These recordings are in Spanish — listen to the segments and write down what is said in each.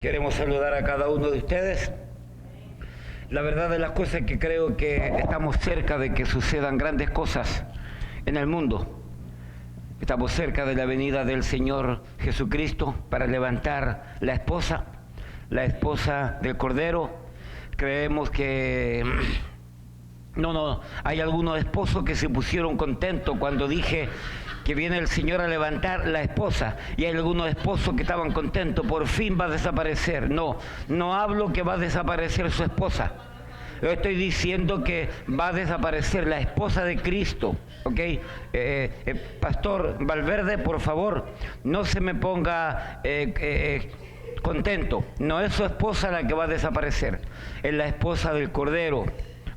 Queremos saludar a cada uno de ustedes. La verdad de las cosas es que creo que estamos cerca de que sucedan grandes cosas en el mundo. Estamos cerca de la venida del Señor Jesucristo para levantar la esposa del Cordero. Creemos que hay algunos esposos que se pusieron contentos cuando dije que viene el Señor a levantar la esposa, y hay algunos esposos que estaban contentos, por fin va a desaparecer. No hablo que va a desaparecer su esposa. Yo estoy diciendo que va a desaparecer la esposa de Cristo, ¿ok? Pastor Valverde, por favor, no se me ponga contento. No es su esposa la que va a desaparecer, es la esposa del Cordero,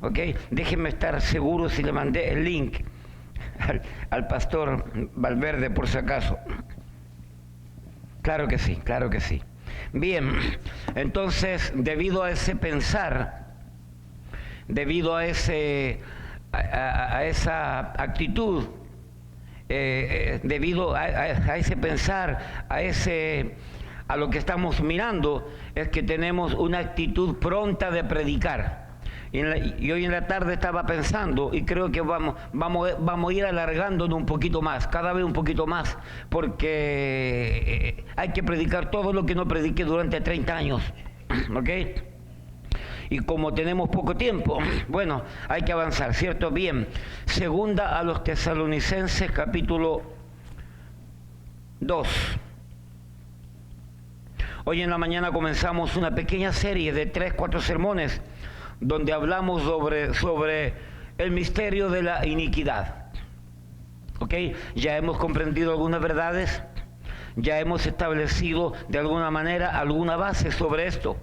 ¿ok? Déjenme estar seguro si le mandé el link al pastor Valverde, por si acaso. Claro que sí, claro que sí. Bien, entonces, debido a ese pensar, debido a esa actitud, debido a ese pensar, a lo que estamos mirando, es que tenemos una actitud pronta de predicar. Y hoy en la tarde estaba pensando, y creo que vamos a ir alargándonos un poquito más, cada vez un poquito más, porque hay que predicar todo lo que no prediqué durante 30 años, ¿ok? Y como tenemos poco tiempo, bueno, hay que avanzar, ¿cierto? Bien, segunda a los Tesalonicenses, capítulo 2. Hoy en la mañana comenzamos una pequeña serie de 3-4 sermones donde hablamos sobre el misterio de la iniquidad. ¿Ok? Ya hemos comprendido algunas verdades, ya hemos establecido de alguna manera alguna base sobre esto.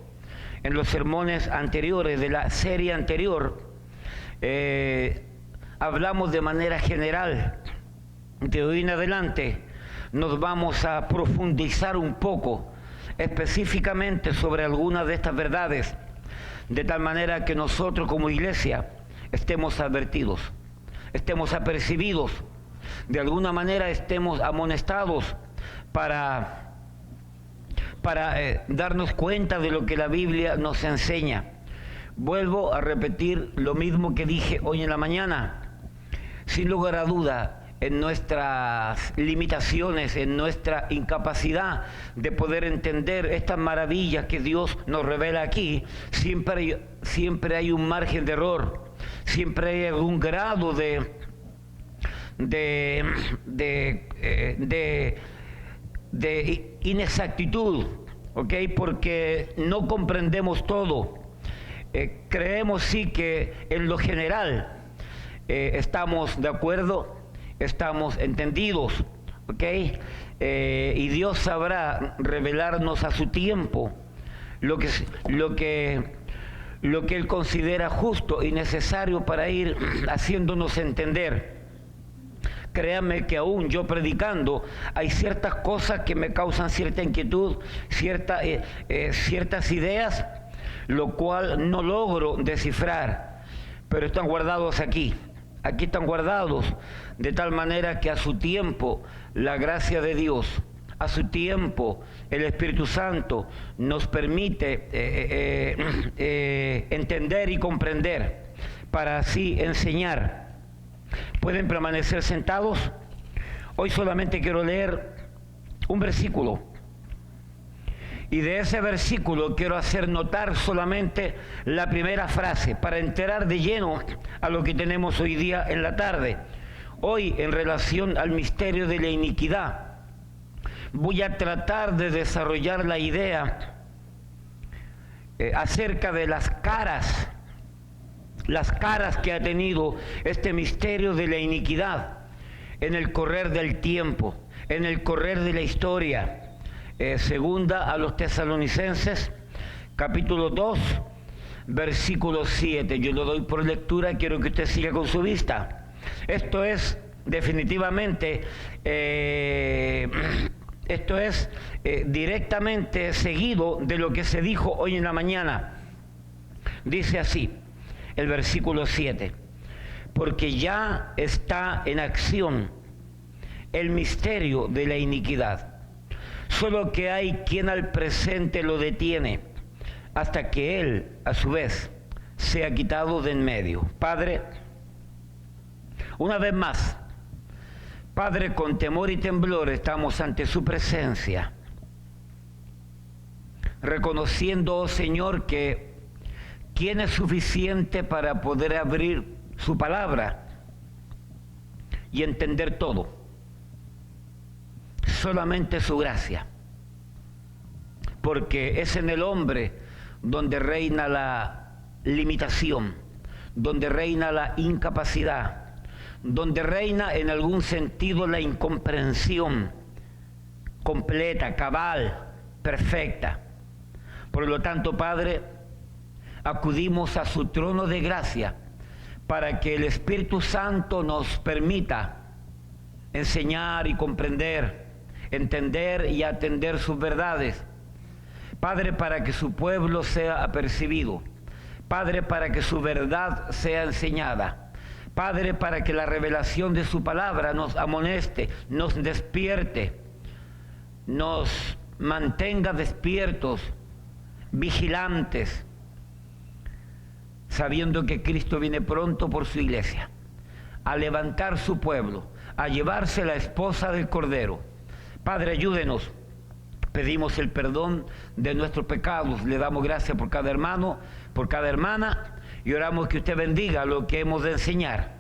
En los sermones anteriores de la serie anterior, hablamos de manera general. De hoy en adelante nos vamos a profundizar un poco, específicamente sobre algunas de estas verdades, de tal manera que nosotros como iglesia estemos advertidos, estemos apercibidos, de alguna manera estemos amonestados para darnos cuenta de lo que la Biblia nos enseña. Vuelvo a repetir lo mismo que dije hoy en la mañana. Sin lugar a duda, en nuestras limitaciones, en nuestra incapacidad de poder entender estas maravillas que Dios nos revela aquí, siempre hay un margen de error, siempre hay algún grado de inexactitud, ¿ok? Porque no comprendemos todo. Creemos sí que en lo general estamos de acuerdo, estamos entendidos, ¿ok? Y Dios sabrá revelarnos a su tiempo lo que Él considera justo y necesario para ir haciéndonos entender. Créanme que aún yo predicando hay ciertas cosas que me causan cierta inquietud, ciertas ideas, lo cual no logro descifrar, pero están guardados aquí están guardados, de tal manera que a su tiempo la gracia de Dios, a su tiempo el Espíritu Santo nos permite entender y comprender, para así enseñar. ¿Pueden permanecer sentados? Hoy solamente quiero leer un versículo, y de ese versículo quiero hacer notar solamente la primera frase para entrar de lleno a lo que tenemos hoy día en la tarde. Hoy, en relación al misterio de la iniquidad, voy a tratar de desarrollar la idea acerca de las caras que ha tenido este misterio de la iniquidad en el correr del tiempo, en el correr de la historia. Segunda a los Tesalonicenses, capítulo 2, versículo 7. Yo lo doy por lectura, quiero que usted siga con su vista. Esto es definitivamente, directamente seguido de lo que se dijo hoy en la mañana. Dice así, el versículo 7. Porque ya está en acción el misterio de la iniquidad. solo que hay quien al presente lo detiene, hasta que Él, a su vez, sea quitado de en medio. Padre, una vez más, Padre, con temor y temblor estamos ante su presencia, reconociendo, oh Señor, que ¿quién es suficiente para poder abrir su palabra y entender todo? Solamente su gracia, porque es en el hombre donde reina la limitación, donde reina la incapacidad, donde reina en algún sentido la incomprensión completa, cabal, perfecta. Por lo tanto, Padre, acudimos a su trono de gracia para que el Espíritu Santo nos permita enseñar y comprender, entender y atender sus verdades. Padre, para que su pueblo sea apercibido. Padre, para que su verdad sea enseñada. Padre, para que la revelación de su palabra nos amoneste, nos despierte, nos mantenga despiertos, vigilantes, sabiendo que Cristo viene pronto por su iglesia, a levantar su pueblo, a llevarse la esposa del Cordero. Padre, ayúdenos. Pedimos el perdón de nuestros pecados. Le damos gracias por cada hermano, por cada hermana, y oramos que usted bendiga lo que hemos de enseñar.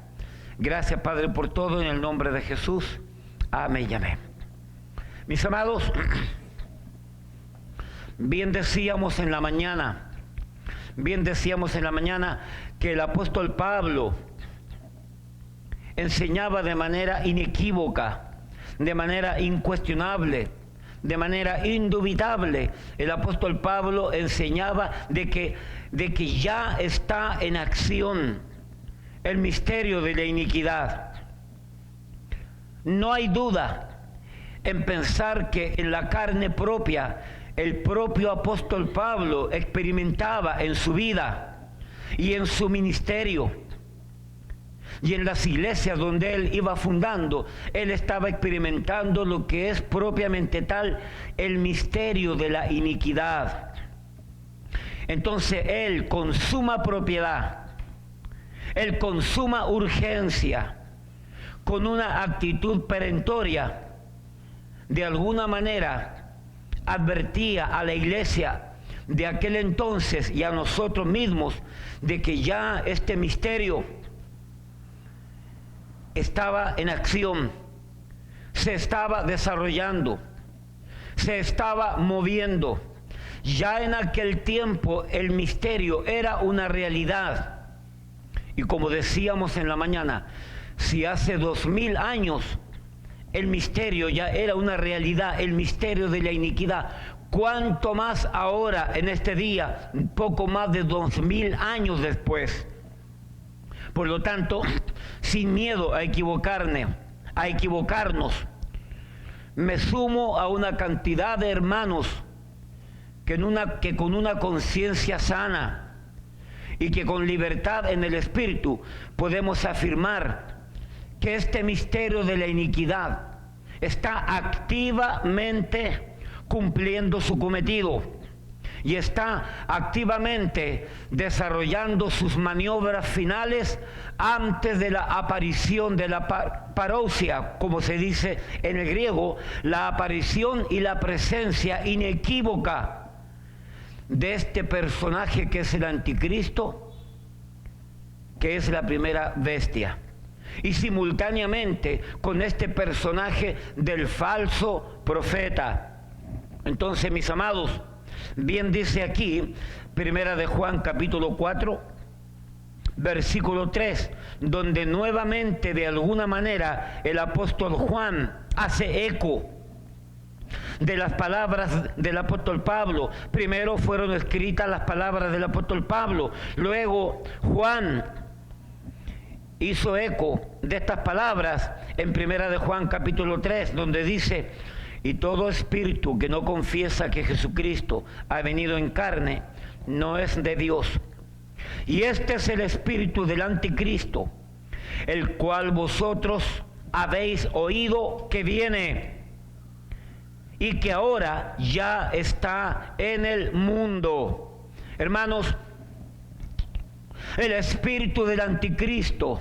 Gracias, Padre, por todo, en el nombre de Jesús. Amén y amén. Mis amados, bien decíamos en la mañana que el apóstol Pablo enseñaba de manera inequívoca, de manera incuestionable, de manera indubitable. El apóstol Pablo enseñaba de que ya está en acción el misterio de la iniquidad. No hay duda en pensar que en la carne propia el propio apóstol Pablo experimentaba en su vida y en su ministerio y en las iglesias donde él iba fundando, él estaba experimentando lo que es propiamente tal el misterio de la iniquidad. Entonces él, con suma propiedad, él con suma urgencia, con una actitud perentoria, de alguna manera advertía a la iglesia de aquel entonces y a nosotros mismos de que ya este misterio estaba en acción, se estaba desarrollando, se estaba moviendo. Ya en aquel tiempo el misterio era una realidad. Y como decíamos en la mañana, si hace 2000 años el misterio ya era una realidad, el misterio de la iniquidad, ¿cuánto más ahora en este día, poco más de 2000 años después? Por lo tanto, sin miedo a equivocarnos, me sumo a una cantidad de hermanos que con una conciencia sana y que con libertad en el espíritu podemos afirmar que este misterio de la iniquidad está activamente cumpliendo su cometido y está activamente desarrollando sus maniobras finales antes de la aparición de la parousia, como se dice en el griego, la aparición y la presencia inequívoca de este personaje que es el anticristo, que es la primera bestia, y simultáneamente con este personaje del falso profeta. Entonces, mis amados, bien dice aquí, Primera de Juan capítulo 4, versículo 3, donde nuevamente de alguna manera el apóstol Juan hace eco de las palabras del apóstol Pablo. Primero fueron escritas las palabras del apóstol Pablo, luego Juan hizo eco de estas palabras en Primera de Juan capítulo 3, donde dice: y todo espíritu que no confiesa que Jesucristo ha venido en carne no es de Dios. Y este es el espíritu del anticristo, el cual vosotros habéis oído que viene y que ahora ya está en el mundo. Hermanos, el espíritu del anticristo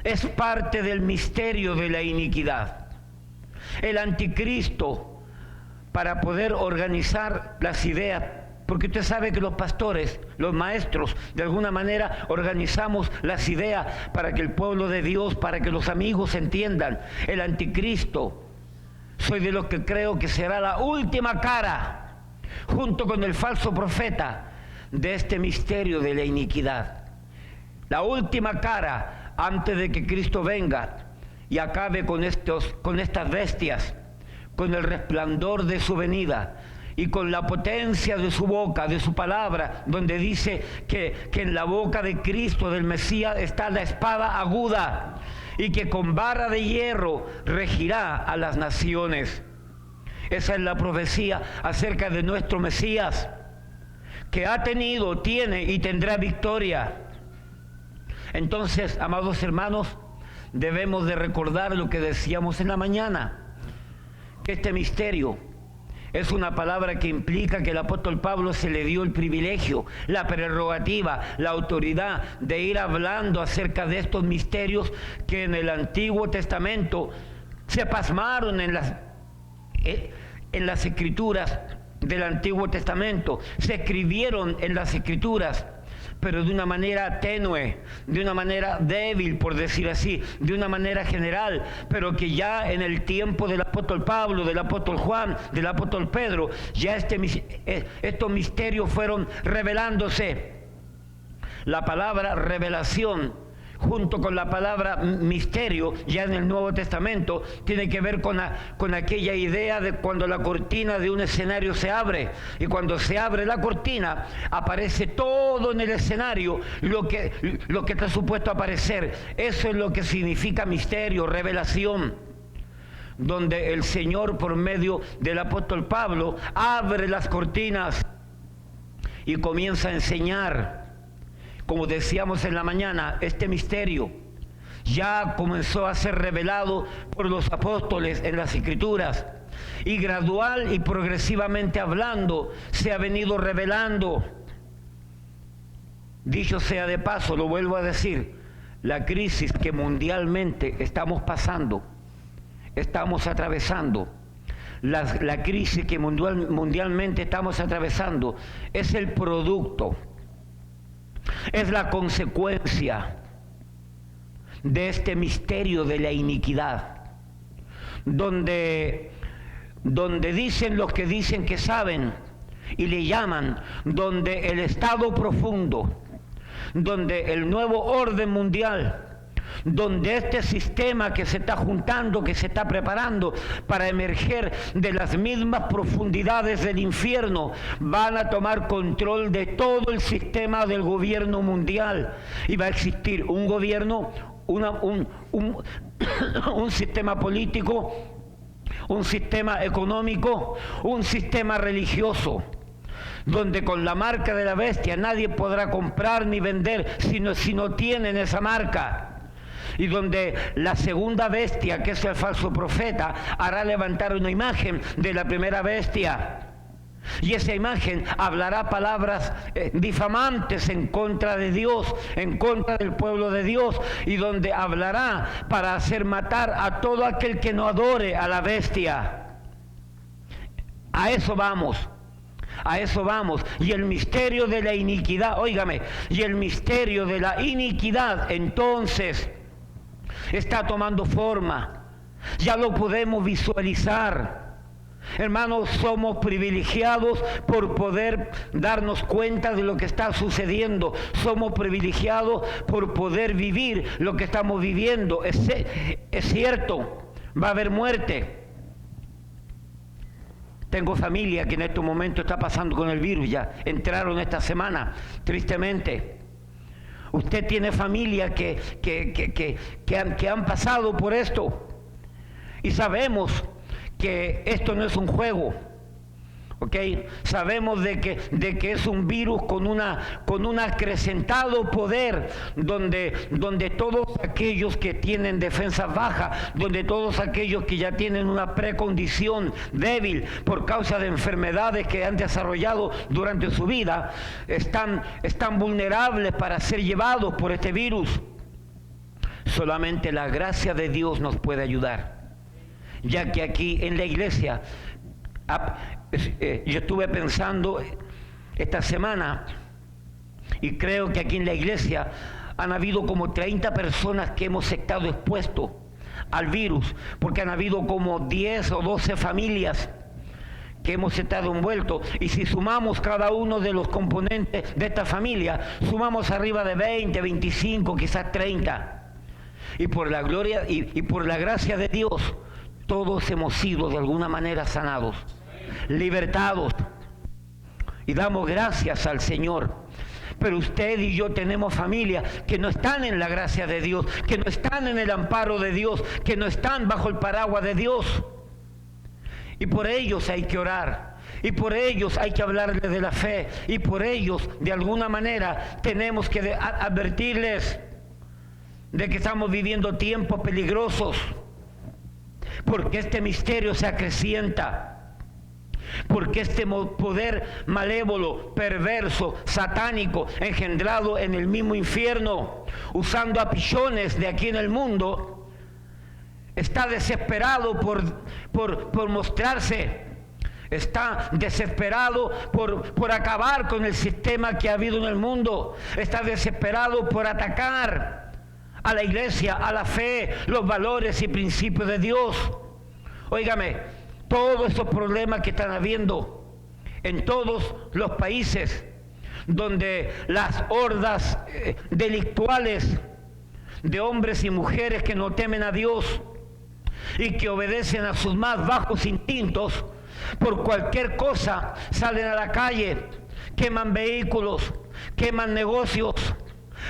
es parte del misterio de la iniquidad. El anticristo, para poder organizar las ideas, porque usted sabe que los pastores, los maestros, de alguna manera organizamos las ideas para que el pueblo de Dios, para que los amigos entiendan. El anticristo, soy de los que creo que será la última cara, junto con el falso profeta, de este misterio de la iniquidad. La última cara antes de que Cristo venga y acabe con estas bestias, con el resplandor de su venida y con la potencia de su boca, de su palabra, donde dice que en la boca de Cristo, del Mesías, está la espada aguda y que con vara de hierro regirá a las naciones. Esa es la profecía acerca de nuestro Mesías, que ha tenido, tiene y tendrá victoria. Entonces, amados hermanos, debemos de recordar lo que decíamos en la mañana, que este misterio es una palabra que implica que el apóstol Pablo se le dio el privilegio, la prerrogativa, la autoridad de ir hablando acerca de estos misterios que en el Antiguo Testamento se pasmaron en las escrituras del Antiguo Testamento, se escribieron en las escrituras, pero de una manera tenue, de una manera débil, por decir así, de una manera general, pero que ya en el tiempo del apóstol Pablo, del apóstol Juan, del apóstol Pedro, ya estos misterios fueron revelándose. La palabra revelación, junto con la palabra misterio, ya en el Nuevo Testamento, tiene que ver con aquella idea de cuando la cortina de un escenario se abre, y cuando se abre la cortina, aparece todo en el escenario lo que está supuesto a aparecer. Eso es lo que significa misterio, revelación, donde el Señor, por medio del apóstol Pablo, abre las cortinas y comienza a enseñar. Como decíamos en la mañana, este misterio ya comenzó a ser revelado por los apóstoles en las Escrituras, y gradual y progresivamente hablando se ha venido revelando. Dicho sea de paso, lo vuelvo a decir, la crisis que mundialmente estamos pasando, estamos atravesando, la crisis que mundialmente estamos atravesando es el producto, es la consecuencia de este misterio de la iniquidad, donde dicen los que dicen que saben y le llaman, donde el estado profundo, donde el nuevo orden mundial, donde este sistema que se está juntando, que se está preparando para emerger de las mismas profundidades del infierno, van a tomar control de todo el sistema del gobierno mundial, y va a existir un gobierno, un sistema político, un sistema económico, un sistema religioso, donde con la marca de la bestia nadie podrá comprar ni vender si no tienen esa marca. Y donde la segunda bestia, que es el falso profeta, hará levantar una imagen de la primera bestia. Y esa imagen hablará palabras difamantes en contra de Dios, en contra del pueblo de Dios, y donde hablará para hacer matar a todo aquel que no adore a la bestia. A eso vamos. A eso vamos. Y el misterio de la iniquidad, óigame, y el misterio de la iniquidad entonces está tomando forma. Ya lo podemos visualizar. Hermanos, somos privilegiados por poder darnos cuenta de lo que está sucediendo. Somos privilegiados por poder vivir lo que estamos viviendo. Es cierto, va a haber muerte. Tengo familia que en este momento está pasando con el virus, ya entraron esta semana, tristemente. Usted tiene familia que han pasado por esto, y sabemos que esto no es un juego. ¿ok? Sabemos de que es un virus con un acrecentado poder, donde todos aquellos que tienen defensas bajas, donde todos aquellos que ya tienen una precondición débil por causa de enfermedades que han desarrollado durante su vida, están vulnerables para ser llevados por este virus. Solamente la gracia de Dios nos puede ayudar, ya que aquí en la iglesia, yo estuve pensando esta semana y creo que aquí en la iglesia han habido como 30 personas que hemos estado expuestos al virus, porque han habido como 10 o 12 familias que hemos estado envueltos, y si sumamos cada uno de los componentes de esta familia, sumamos arriba de 20, 25, quizás 30. Y por la gloria y por la gracia de Dios, todos hemos sido de alguna manera sanados, libertados, y damos gracias al Señor. Pero usted y yo tenemos familias que no están en la gracia de Dios, que no están en el amparo de Dios, que no están bajo el paraguas de Dios. Y por ellos hay que orar, y por ellos hay que hablarles de la fe, y por ellos de alguna manera tenemos que advertirles de que estamos viviendo tiempos peligrosos, porque este misterio se acrecienta, porque este poder malévolo, perverso, satánico, engendrado en el mismo infierno, usando a pichones de aquí en el mundo, está desesperado por mostrarse, está desesperado por acabar con el sistema que ha habido en el mundo, está desesperado por atacar a la iglesia, a la fe, los valores y principios de Dios. Óigame, todos esos problemas que están habiendo en todos los países donde las hordas delictuales de hombres y mujeres que no temen a Dios y que obedecen a sus más bajos instintos, por cualquier cosa salen a la calle, queman vehículos, queman negocios,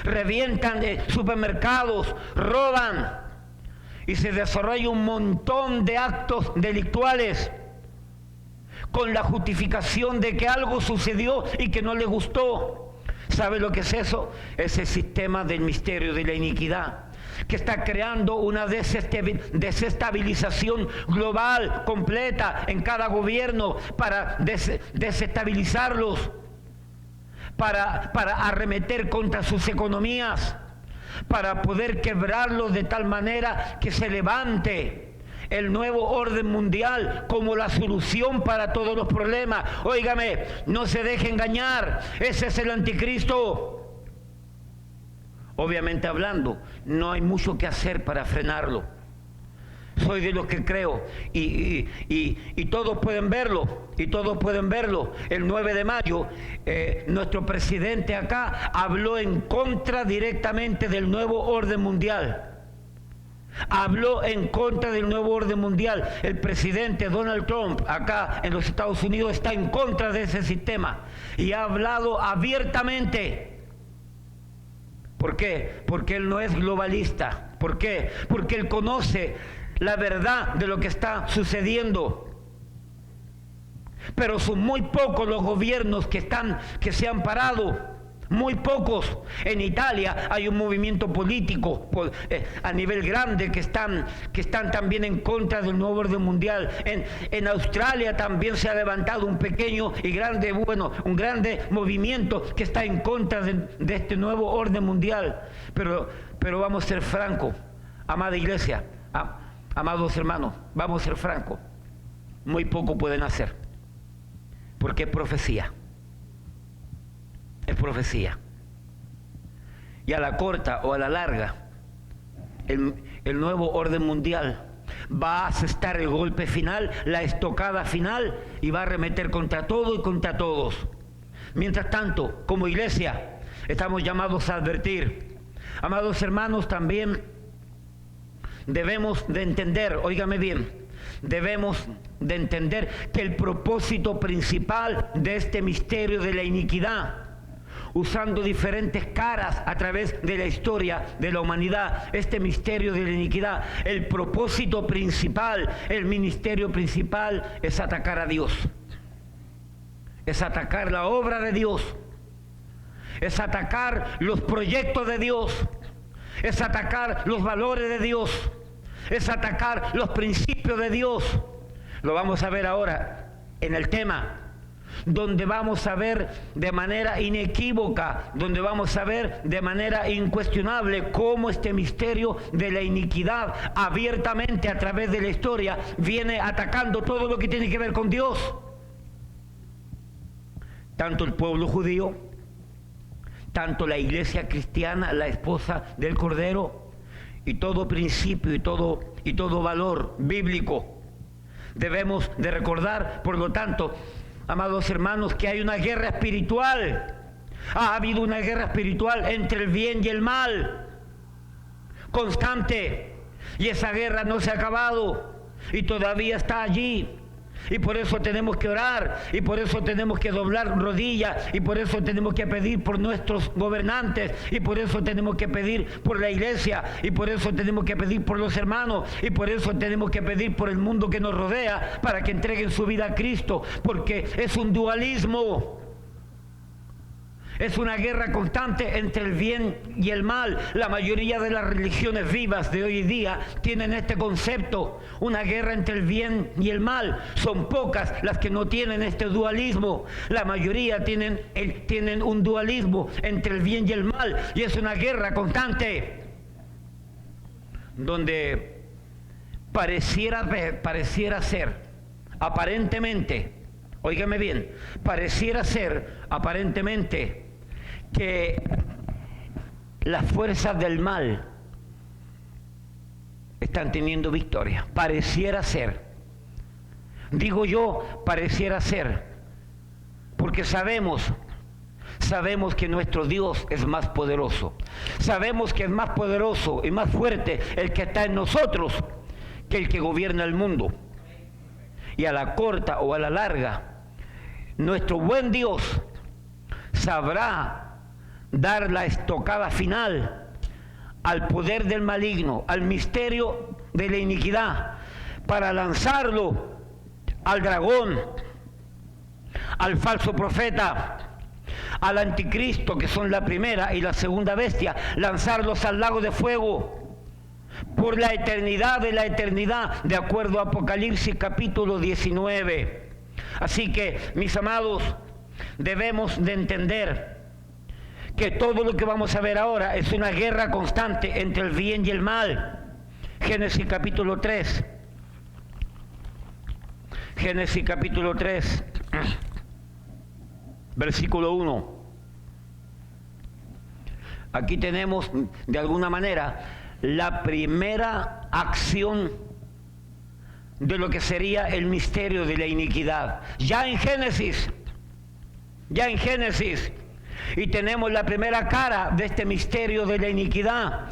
revientan supermercados, roban, y se desarrolla un montón de actos delictuales con la justificación de que algo sucedió y que no le gustó. ¿Sabe lo que es eso? Es el sistema del misterio de la iniquidad, que está creando una desestabilización global completa en cada gobierno para desestabilizarlos, para arremeter contra sus economías, para poder quebrarlos de tal manera que se levante el nuevo orden mundial como la solución para todos los problemas. Óigame, no se deje engañar, ese es el anticristo. Obviamente hablando, no hay mucho que hacer para frenarlo. Soy de los que creo, y todos pueden verlo, El 9 de mayo, nuestro presidente acá habló en contra directamente del nuevo orden mundial. Habló en contra del nuevo orden mundial. El presidente Donald Trump acá en los Estados Unidos está en contra de ese sistema y ha hablado abiertamente. ¿Por qué? Porque él no es globalista. ¿Por qué? Porque él conoce la verdad de lo que está sucediendo. Pero son muy pocos los gobiernos que se han parado, muy pocos. En Italia hay un movimiento político a nivel grande que están también en contra del nuevo orden mundial. En Australia también se ha levantado un pequeño y grande, un grande movimiento que está en contra de este nuevo orden mundial. Pero vamos a ser francos, amada iglesia, amados hermanos, vamos a ser francos, muy poco pueden hacer, porque es profecía. Es profecía. Y a la corta o a la larga, el nuevo orden mundial va a asestar el golpe final, la estocada final, y va a arremeter contra todo y contra todos. Mientras tanto, como iglesia, estamos llamados a advertir. Amados hermanos, también debemos de entender, óigame bien, debemos de entender que el propósito principal de este misterio de la iniquidad, usando diferentes caras a través de la historia de la humanidad, este misterio de la iniquidad, el propósito principal, el ministerio principal es atacar a Dios. es atacar la obra de Dios, es atacar los proyectos de Dios, es atacar los valores de Dios, es atacar los principios de Dios. Lo vamos a ver ahora en el tema, donde vamos a ver de manera inequívoca, donde vamos a ver de manera incuestionable cómo este misterio de la iniquidad abiertamente a través de la historia viene atacando todo lo que tiene que ver con Dios. Tanto el pueblo judío, tanto la iglesia cristiana, la esposa del Cordero, y todo principio y todo valor bíblico. Debemos de recordar, por lo tanto, amados hermanos, que hay una guerra espiritual. Ha habido una guerra espiritual entre el bien y el mal, constante, y esa guerra no se ha acabado y todavía está allí. Y por eso tenemos que orar, y por eso tenemos que doblar rodillas, y por eso tenemos que pedir por nuestros gobernantes, y por eso tenemos que pedir por la iglesia, y por eso tenemos que pedir por los hermanos, y por eso tenemos que pedir por el mundo que nos rodea, para que entreguen su vida a Cristo, porque es un dualismo. Es una guerra constante entre el bien y el mal. La mayoría de las religiones vivas de hoy día tienen este concepto, una guerra entre el bien y el mal. Son pocas las que no tienen este dualismo. La mayoría tienen un dualismo entre el bien y el mal, y es una guerra constante donde pareciera ser aparentemente, óigame bien, pareciera ser aparentemente que las fuerzas del mal están teniendo victoria. Pareciera ser. Digo yo, pareciera ser, porque sabemos que nuestro Dios es más poderoso. Sabemos que es más poderoso y más fuerte el que está en nosotros que el que gobierna el mundo. Y a la corta o a la larga, nuestro buen Dios sabrá dar la estocada final al poder del maligno, al misterio de la iniquidad, para lanzarlo al dragón, al falso profeta, al anticristo, que son la primera y la segunda bestia, lanzarlos al lago de fuego por la eternidad de la eternidad, de acuerdo a Apocalipsis capítulo 19. Así que, mis amados, debemos de entender que todo lo que vamos a ver ahora es una guerra constante entre el bien y el mal. Génesis capítulo 3. Génesis capítulo 3, versículo 1. Aquí tenemos, de alguna manera, la primera acción de lo que sería el misterio de la iniquidad. Ya en Génesis. Y tenemos la primera cara de este misterio de la iniquidad.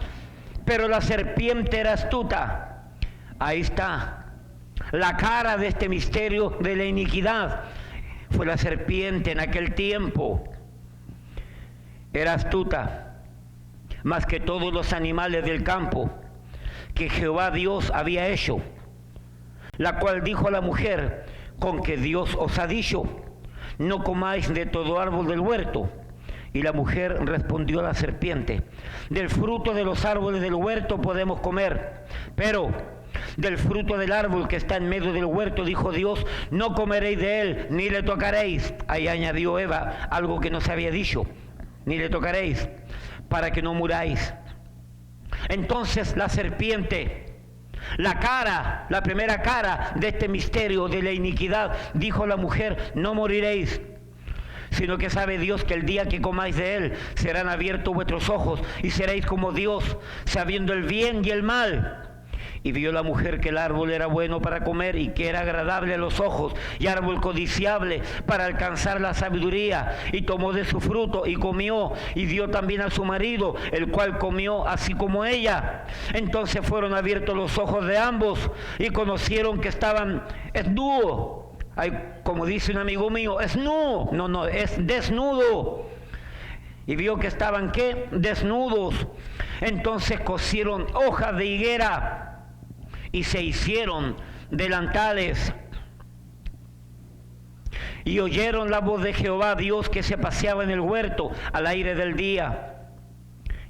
Pero la serpiente era astuta. Ahí está. La cara de este misterio de la iniquidad fue la serpiente en aquel tiempo. Era astuta, más que todos los animales del campo que Jehová Dios había hecho. La cual dijo a la mujer: con que Dios os ha dicho, no comáis de todo árbol del huerto. Y la mujer respondió a la serpiente: del fruto de los árboles del huerto podemos comer, pero del fruto del árbol que está en medio del huerto, dijo Dios, no comeréis de él, ni le tocaréis. Ahí añadió Eva algo que no se había dicho: ni le tocaréis, para que no muráis. Entonces la serpiente, la primera cara de este misterio de la iniquidad, dijo a la mujer: no moriréis, sino que sabe Dios que el día que comáis de él serán abiertos vuestros ojos y seréis como Dios, sabiendo el bien y el mal. Y vio la mujer que el árbol era bueno para comer y que era agradable a los ojos y árbol codiciable para alcanzar la sabiduría, y tomó de su fruto y comió, y dio también a su marido, el cual comió así como ella. Entonces fueron abiertos los ojos de ambos y conocieron que estaban desnudos. Como dice un amigo mío, es desnudo. Y vio que estaban, ¿qué? Desnudos. Entonces cosieron hojas de higuera y se hicieron delantales. y oyeron la voz de Jehová Dios que se paseaba en el huerto al aire del día.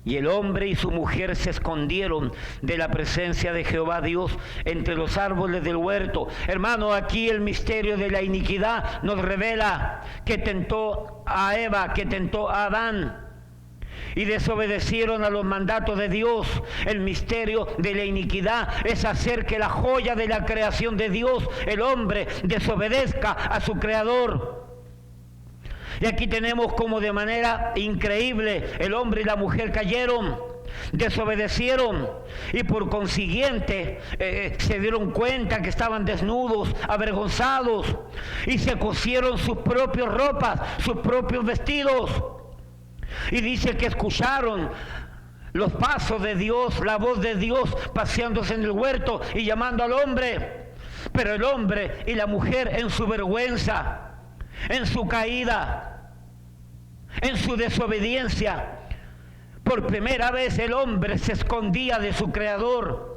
Y el hombre y su mujer se escondieron de la presencia de Jehová Dios entre los árboles del huerto. Hermano, aquí el misterio de la iniquidad nos revela que tentó a Eva, que tentó a Adán, y desobedecieron a los mandatos de Dios. El misterio de la iniquidad es hacer que la joya de la creación de Dios, el hombre, desobedezca a su creador. Y aquí tenemos como de manera increíble el hombre y la mujer cayeron, desobedecieron y por consiguiente se dieron cuenta que estaban desnudos, avergonzados, y se cosieron sus propias ropas, sus propios vestidos. Y dice que escucharon los pasos de Dios, la voz de Dios paseándose en el huerto y llamando al hombre. Pero el hombre y la mujer en su vergüenza, en su caída, en su desobediencia, por primera vez el hombre se escondía de su creador,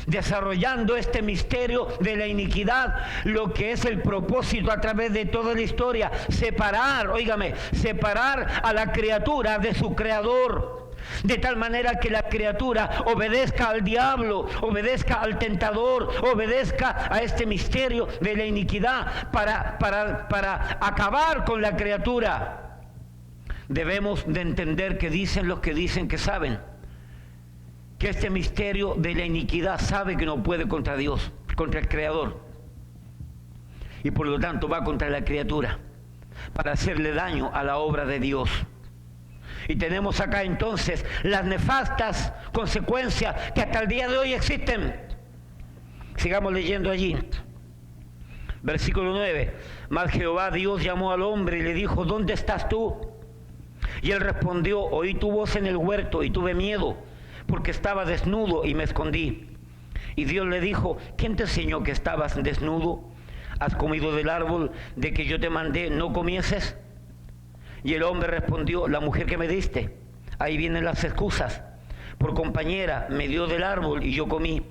desarrollando este misterio de la iniquidad, lo que es el propósito a través de toda la historia, separar, óigame, separar a la criatura de su creador, de tal manera que la criatura obedezca al diablo, obedezca al tentador, obedezca a este misterio de la iniquidad para acabar con la criatura. Debemos de entender que dicen los que dicen que saben, que este misterio de la iniquidad sabe que no puede contra Dios, contra el Creador, y por lo tanto va contra la criatura para hacerle daño a la obra de Dios. Y tenemos acá entonces las nefastas consecuencias que hasta el día de hoy existen. Sigamos leyendo allí. Versículo 9. Mas Jehová Dios llamó al hombre y le dijo: ¿dónde estás tú? Y él respondió: oí tu voz en el huerto y tuve miedo, porque estaba desnudo y me escondí. Y Dios le dijo: ¿quién te enseñó que estabas desnudo? ¿Has comido del árbol de que yo te mandé no comieses? Y el hombre respondió: la mujer que me diste. Ahí vienen las excusas. Por compañera me dio del árbol y yo comí.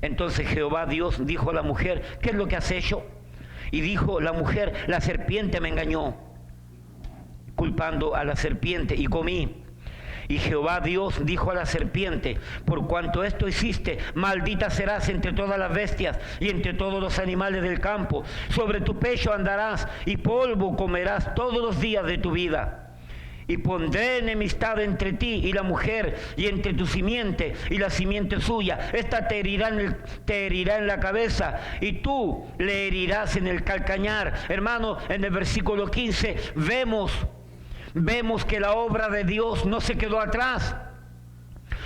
Entonces Jehová Dios dijo a la mujer: ¿qué es lo que has hecho? Y dijo la mujer: la serpiente me engañó, culpando a la serpiente, y comí. Y Jehová Dios dijo a la serpiente: por cuanto esto hiciste, maldita serás entre todas las bestias y entre todos los animales del campo. Sobre tu pecho andarás y polvo comerás todos los días de tu vida. Y pondré enemistad entre ti y la mujer, y entre tu simiente y la simiente suya. Esta te herirá en la cabeza, y tú le herirás en el calcañar. Hermano, en el versículo 15 vemos que la obra de Dios no se quedó atrás.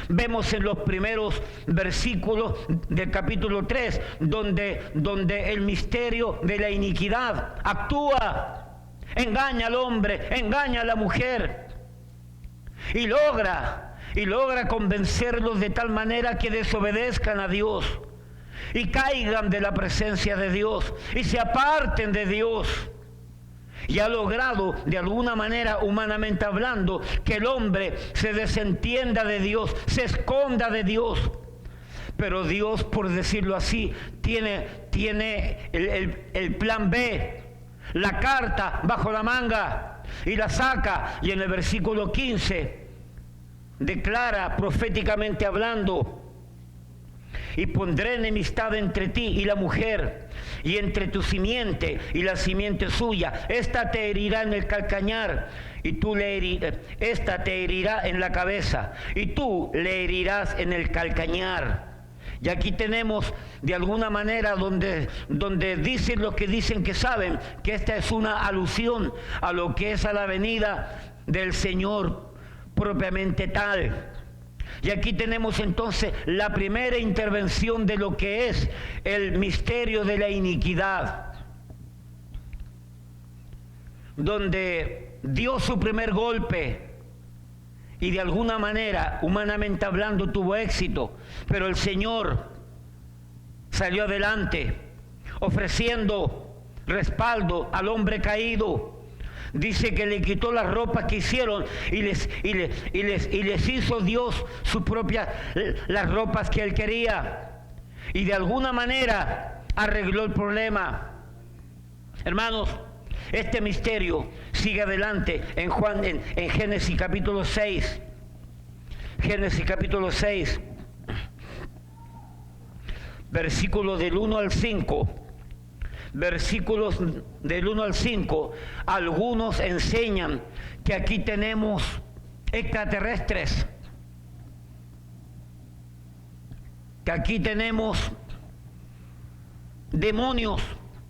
Vemos en los primeros versículos del capítulo 3 donde el misterio de la iniquidad actúa, engaña al hombre, engaña a la mujer y logra convencerlos de tal manera que desobedezcan a Dios y caigan de la presencia de Dios y se aparten de Dios. Y ha logrado, de alguna manera, humanamente hablando, que el hombre se desentienda de Dios, se esconda de Dios. Pero Dios, por decirlo así, tiene el plan B, la carta bajo la manga, y la saca. Y en el versículo 15 declara, proféticamente hablando: y pondré enemistad entre ti y la mujer, y entre tu simiente y la simiente suya. Esta te herirá en el calcañar, y tú esta te herirá en la cabeza, y tú le herirás en el calcañar. Y aquí tenemos de alguna manera donde dicen los que dicen que saben que esta es una alusión a lo que es a la venida del Señor propiamente tal. Y aquí tenemos entonces la primera intervención de lo que es el misterio de la iniquidad, donde dio su primer golpe y de alguna manera, humanamente hablando, tuvo éxito, pero el Señor salió adelante ofreciendo respaldo al hombre caído. Dice que le quitó las ropas que hicieron y les hizo Dios las ropas que él quería. Y de alguna manera arregló el problema. Hermanos, este misterio sigue adelante en Génesis capítulo 6. Génesis capítulo 6, versículos del 1 al 5. Versículos del 1 al 5. Algunos enseñan que aquí tenemos extraterrestres, que aquí tenemos demonios,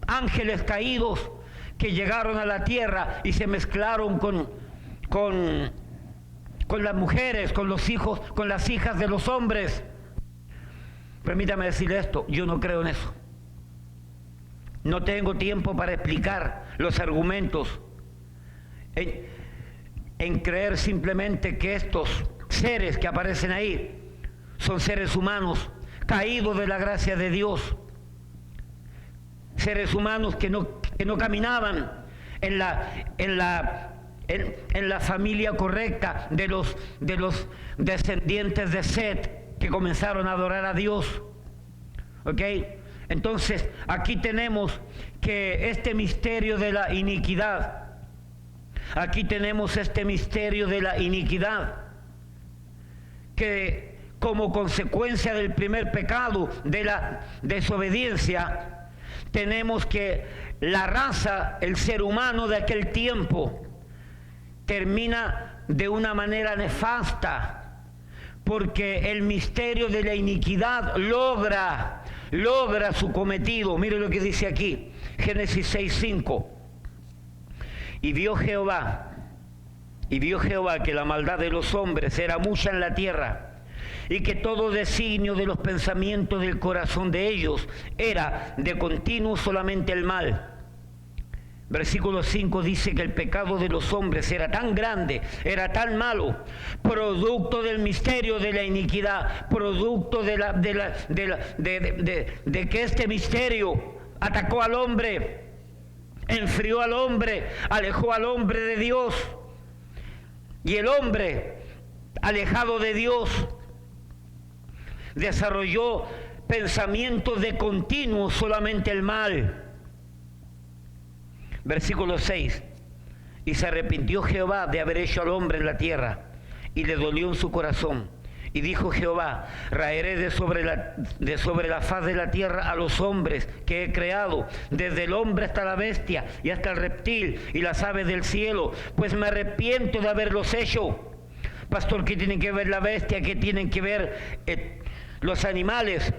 ángeles caídos que llegaron a la tierra y se mezclaron con las mujeres, con los hijos, con las hijas de los hombres. Permítame decirle esto, yo no creo en eso. No tengo tiempo para explicar los argumentos en creer simplemente que estos seres que aparecen ahí son seres humanos caídos de la gracia de Dios, seres humanos que no caminaban en la familia correcta de los descendientes de Set que comenzaron a adorar a Dios. ¿Ok? Entonces, aquí tenemos que este misterio de la iniquidad, que como consecuencia del primer pecado, de la desobediencia, tenemos que la raza, el ser humano de aquel tiempo, termina de una manera nefasta, porque el misterio de la iniquidad logra su cometido. Mire lo que dice aquí, Génesis 6:5. Y vio Jehová que la maldad de los hombres era mucha en la tierra, y que todo designio de los pensamientos del corazón de ellos era de continuo solamente el mal. Versículo 5 dice que el pecado de los hombres era tan grande, era tan malo, producto del misterio de la iniquidad, producto de que este misterio atacó al hombre, enfrió al hombre, alejó al hombre de Dios. Y el hombre, alejado de Dios, desarrolló pensamientos de continuo solamente el mal. Versículo 6. Y se arrepintió Jehová de haber hecho al hombre en la tierra, y le dolió en su corazón. Y dijo Jehová: raeré de sobre la faz de la tierra a los hombres que he creado, desde el hombre hasta la bestia, y hasta el reptil, y las aves del cielo, pues me arrepiento de haberlos hecho. Pastor, ¿qué tiene que ver la bestia? ¿Qué tienen que ver los animales?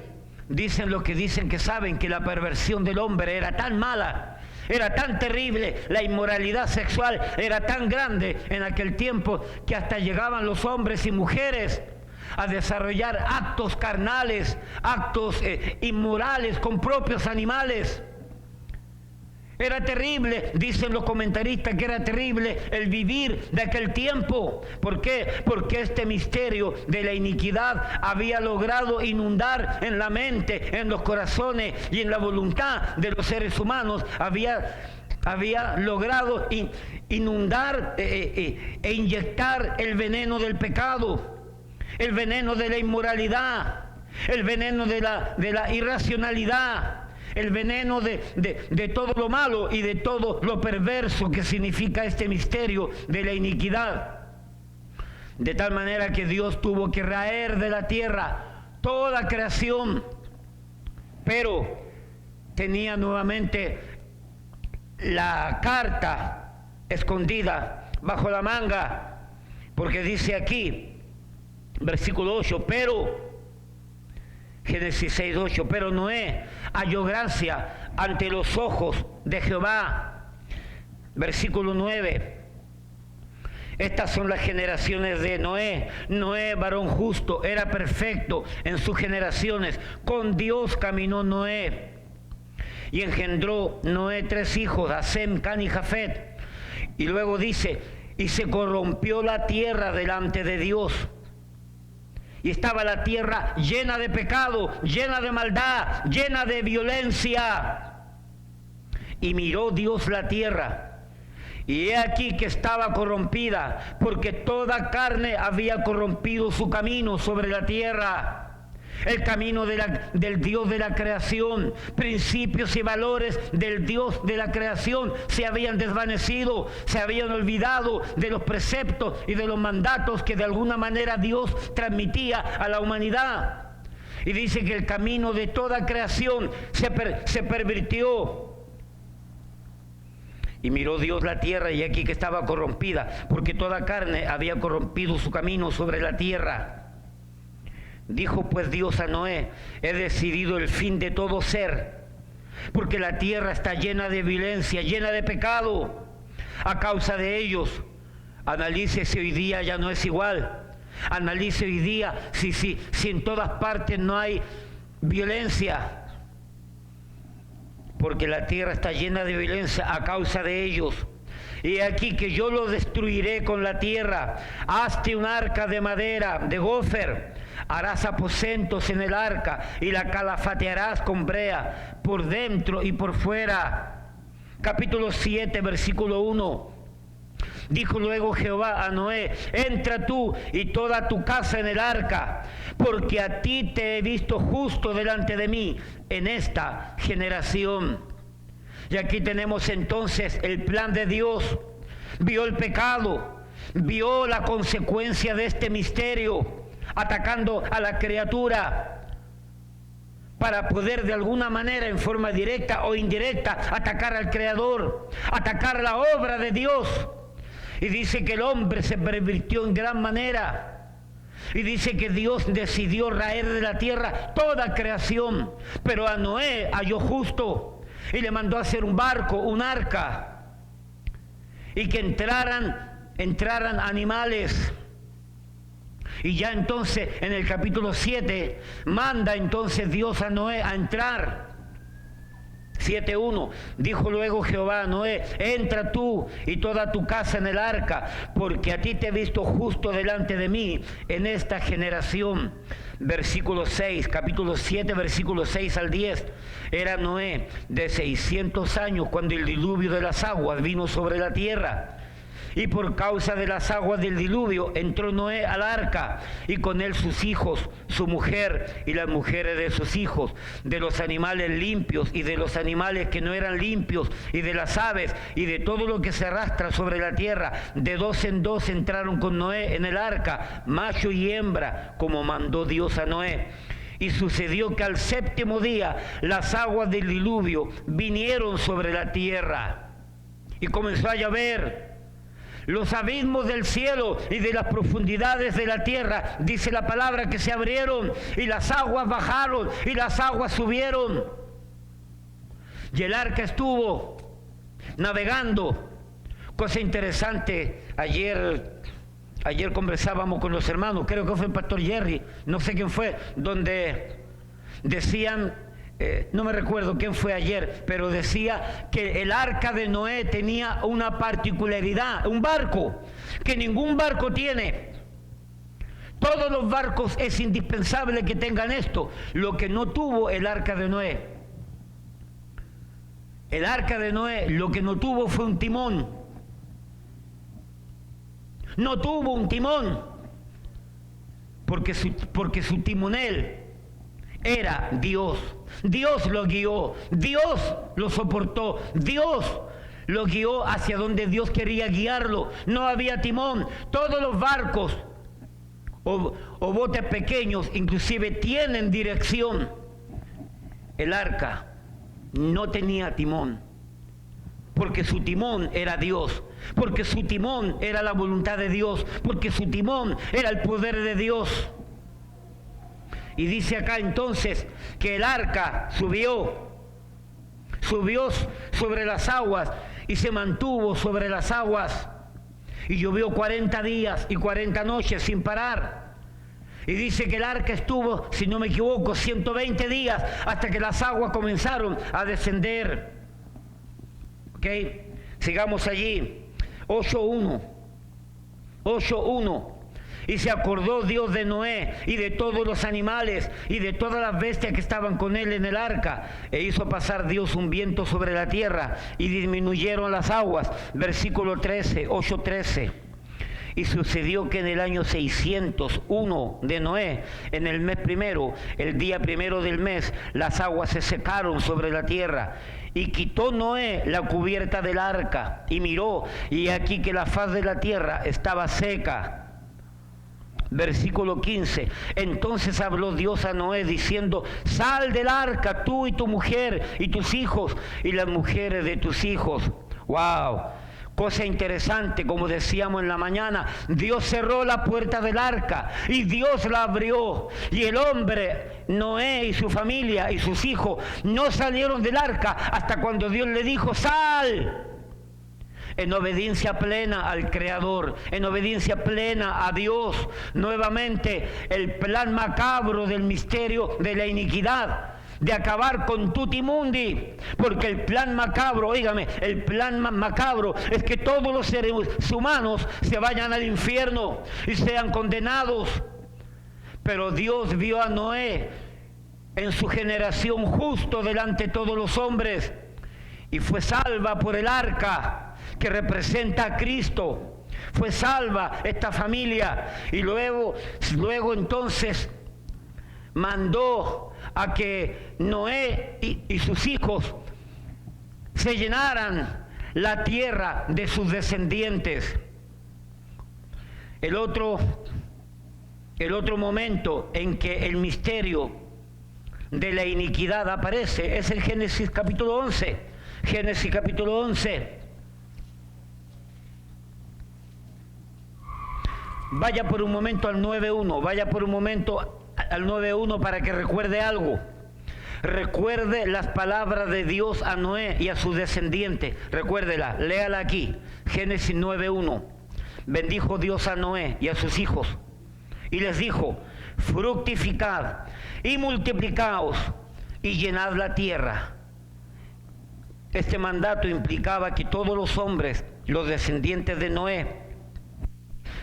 Dicen los que dicen que saben que la perversión del hombre era tan mala, era tan terrible, la inmoralidad sexual era tan grande en aquel tiempo, que hasta llegaban los hombres y mujeres a desarrollar actos carnales, actos inmorales con propios animales. Era terrible, dicen los comentaristas, que era terrible el vivir de aquel tiempo. ¿Por qué? Porque este misterio de la iniquidad había logrado inundar en la mente, en los corazones y en la voluntad de los seres humanos. Había logrado inundar e inyectar el veneno del pecado, el veneno de la inmoralidad, el veneno de la irracionalidad, el veneno de todo lo malo y de todo lo perverso que significa este misterio de la iniquidad. De tal manera que Dios tuvo que raer de la tierra toda creación, pero tenía nuevamente la carta escondida bajo la manga, porque dice aquí, versículo 8, pero Génesis 6:8, pero Noé halló gracia ante los ojos de Jehová. Versículo 9. Estas son las generaciones de Noé. Noé, varón justo, era perfecto en sus generaciones. Con Dios caminó Noé. Y engendró Noé 3 hijos, a Sem, Can y Jafet. Y luego dice, y se corrompió la tierra delante de Dios. Y estaba la tierra llena de pecado, llena de maldad, llena de violencia. Y miró Dios la tierra, y he aquí que estaba corrompida, porque toda carne había corrompido su camino sobre la tierra. el camino del Dios de la creación. Principios y valores del Dios de la creación se habían desvanecido, se habían olvidado de los preceptos y de los mandatos que de alguna manera Dios transmitía a la humanidad. Y dice que el camino de toda creación se pervirtió. Y miró Dios la tierra, y aquí que estaba corrompida, porque toda carne había corrompido su camino sobre la tierra. Dijo pues Dios a Noé: he decidido el fin de todo ser, porque la tierra está llena de violencia, llena de pecado, a causa de ellos. Analice si hoy día ya no es igual. Analice hoy día si en todas partes no hay violencia, porque la tierra está llena de violencia a causa de ellos. Y aquí que yo lo destruiré con la tierra. Hazte un arca de madera, de gofer. Harás aposentos en el arca y la calafatearás con brea por dentro y por fuera. Capítulo 7, versículo 1. Dijo luego Jehová a Noé: entra tú y toda tu casa en el arca, porque a ti te he visto justo delante de mí en esta generación. Y aquí tenemos entonces el plan de Dios. Vio el pecado, vio la consecuencia de este misterio, atacando a la criatura, para poder de alguna manera, en forma directa o indirecta, atacar al Creador, atacar la obra de Dios. Y dice que el hombre se pervirtió en gran manera. Y dice que Dios decidió raer de la tierra toda creación, pero a Noé halló justo y le mandó a hacer un barco, un arca, y que entraran animales. Y ya entonces en el capítulo 7 manda entonces Dios a Noé a entrar. 7:1. Dijo luego Jehová a Noé: entra tú y toda tu casa en el arca, porque a ti te he visto justo delante de mí en esta generación. Versículo 6, capítulo 7, versículos 6 al 10. Era Noé de 600 años cuando el diluvio de las aguas vino sobre la tierra. Y por causa de las aguas del diluvio entró Noé al arca, y con él sus hijos, su mujer y las mujeres de sus hijos, de los animales limpios y de los animales que no eran limpios, y de las aves y de todo lo que se arrastra sobre la tierra. De dos en dos entraron con Noé en el arca, macho y hembra, como mandó Dios a Noé. Y sucedió que al séptimo día las aguas del diluvio vinieron sobre la tierra, y comenzó a llover. Los abismos del cielo y de las profundidades de la tierra, dice la palabra, que se abrieron, y las aguas bajaron y las aguas subieron. Y el arca estuvo navegando. Cosa interesante, ayer conversábamos con los hermanos, creo que fue el pastor Jerry, no sé quién fue, donde decían, no me recuerdo quién fue ayer, pero decía que el arca de Noé tenía una particularidad, un barco, que ningún barco tiene. Todos los barcos es indispensable que tengan esto. Lo que no tuvo el arca de Noé. El arca de Noé lo que no tuvo fue un timón. No tuvo un timón, porque su timonel era Dios. Dios lo guió, Dios lo soportó, Dios lo guió hacia donde Dios quería guiarlo. No había timón. Todos los barcos o botes pequeños inclusive tienen dirección. El arca no tenía timón, porque su timón era Dios, porque su timón era la voluntad de Dios, porque su timón era el poder de Dios. Y dice acá entonces que el arca subió sobre las aguas y se mantuvo sobre las aguas. Y llovió 40 días y 40 noches sin parar. Y dice que el arca estuvo, si no me equivoco, 120 días hasta que las aguas comenzaron a descender. ¿Ok? Sigamos allí. 8:1. Y se acordó Dios de Noé y de todos los animales y de todas las bestias que estaban con él en el arca. E hizo pasar Dios un viento sobre la tierra y disminuyeron las aguas. Versículo 13, 8:13. Y sucedió que en el año 601 de Noé, en el mes primero, el día primero del mes, las aguas se secaron sobre la tierra. Y quitó Noé la cubierta del arca y miró, y aquí que la faz de la tierra estaba seca. Versículo 15. Entonces habló Dios a Noé diciendo: sal del arca, tú y tu mujer y tus hijos y las mujeres de tus hijos. ¡Wow! Cosa interesante, como decíamos en la mañana, Dios cerró la puerta del arca y Dios la abrió. Y el hombre, Noé y su familia y sus hijos, no salieron del arca hasta cuando Dios le dijo: ¡sal! En obediencia plena al Creador, en obediencia plena a Dios. Nuevamente, el plan macabro del misterio de la iniquidad, de acabar con tutti mundi, porque el plan macabro, óigame, el plan macabro es que todos los seres humanos se vayan al infierno y sean condenados. Pero Dios vio a Noé en su generación justo delante de todos los hombres y fue salva por el arca que representa a Cristo. Fue salva esta familia y luego entonces mandó a que Noé y sus hijos se llenaran la tierra de sus descendientes. El otro momento en que el misterio de la iniquidad aparece es el Génesis capítulo 11. Génesis capítulo 11. Vaya por un momento al 9.1, vaya por un momento al 9.1 para que recuerde algo. Recuerde las palabras de Dios a Noé y a sus descendientes. Recuérdela, léala aquí. Génesis 9.1. Bendijo Dios a Noé y a sus hijos y les dijo: fructificad y multiplicaos y llenad la tierra. Este mandato implicaba que todos los hombres, los descendientes de Noé,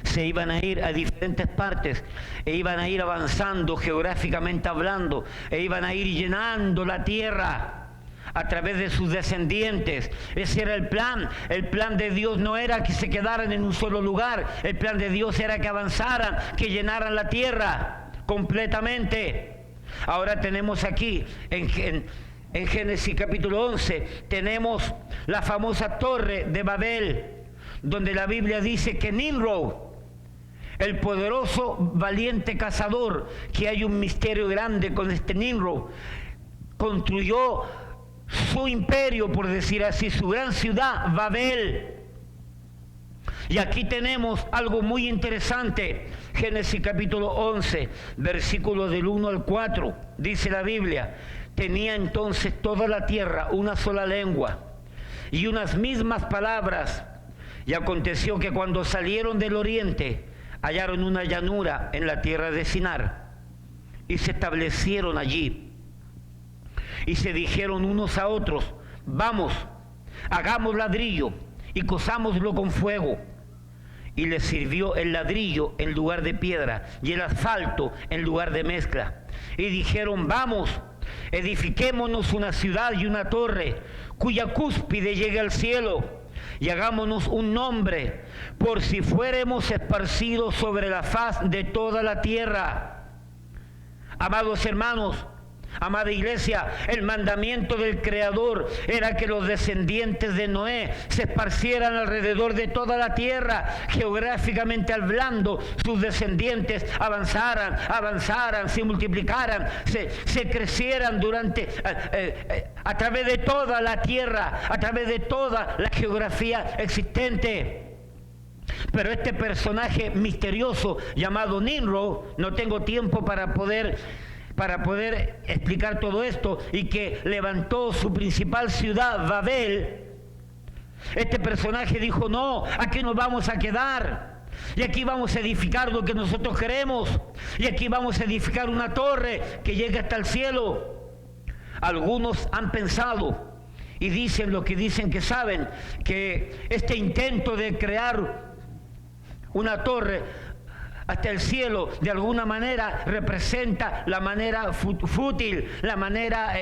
se iban a ir a diferentes partes e iban a ir avanzando geográficamente hablando e iban a ir llenando la tierra a través de sus descendientes. Ese era el plan. El plan de Dios no era que se quedaran en un solo lugar. El plan de Dios era que avanzaran, que llenaran la tierra completamente. Ahora tenemos aquí en Génesis capítulo 11, tenemos la famosa torre de Babel, donde la Biblia dice que Nimrod, el poderoso, valiente cazador, que hay un misterio grande con este Nimrod, construyó su imperio, por decir así, su gran ciudad, Babel. Y aquí tenemos algo muy interesante. Génesis capítulo 11, versículos del 1 al 4, dice la Biblia: tenía entonces toda la tierra una sola lengua y unas mismas palabras. Y aconteció que cuando salieron del oriente, hallaron una llanura en la tierra de Sinar y se establecieron allí. Y se dijeron unos a otros: vamos, hagamos ladrillo y cozámoslo con fuego. Y les sirvió el ladrillo en lugar de piedra y el asfalto en lugar de mezcla. Y dijeron: vamos, edifiquémonos una ciudad y una torre cuya cúspide llegue al cielo, y hagámonos un nombre, por si fuéramos esparcidos sobre la faz de toda la tierra. Amados hermanos, amada iglesia, el mandamiento del Creador era que los descendientes de Noé se esparcieran alrededor de toda la tierra, geográficamente hablando. Sus descendientes avanzaran, se multiplicaran, se crecieran a través de toda la tierra, a través de toda la geografía existente. Pero este personaje misterioso llamado Nimrod, no tengo tiempo para poder explicar todo esto, y que levantó su principal ciudad, Babel. Este personaje dijo: no, aquí nos vamos a quedar, y aquí vamos a edificar lo que nosotros queremos, y aquí vamos a edificar una torre que llegue hasta el cielo. Algunos han pensado y dicen lo que dicen que saben, que este intento de crear una torre Hasta el cielo, de alguna manera, representa la manera fútil, la manera,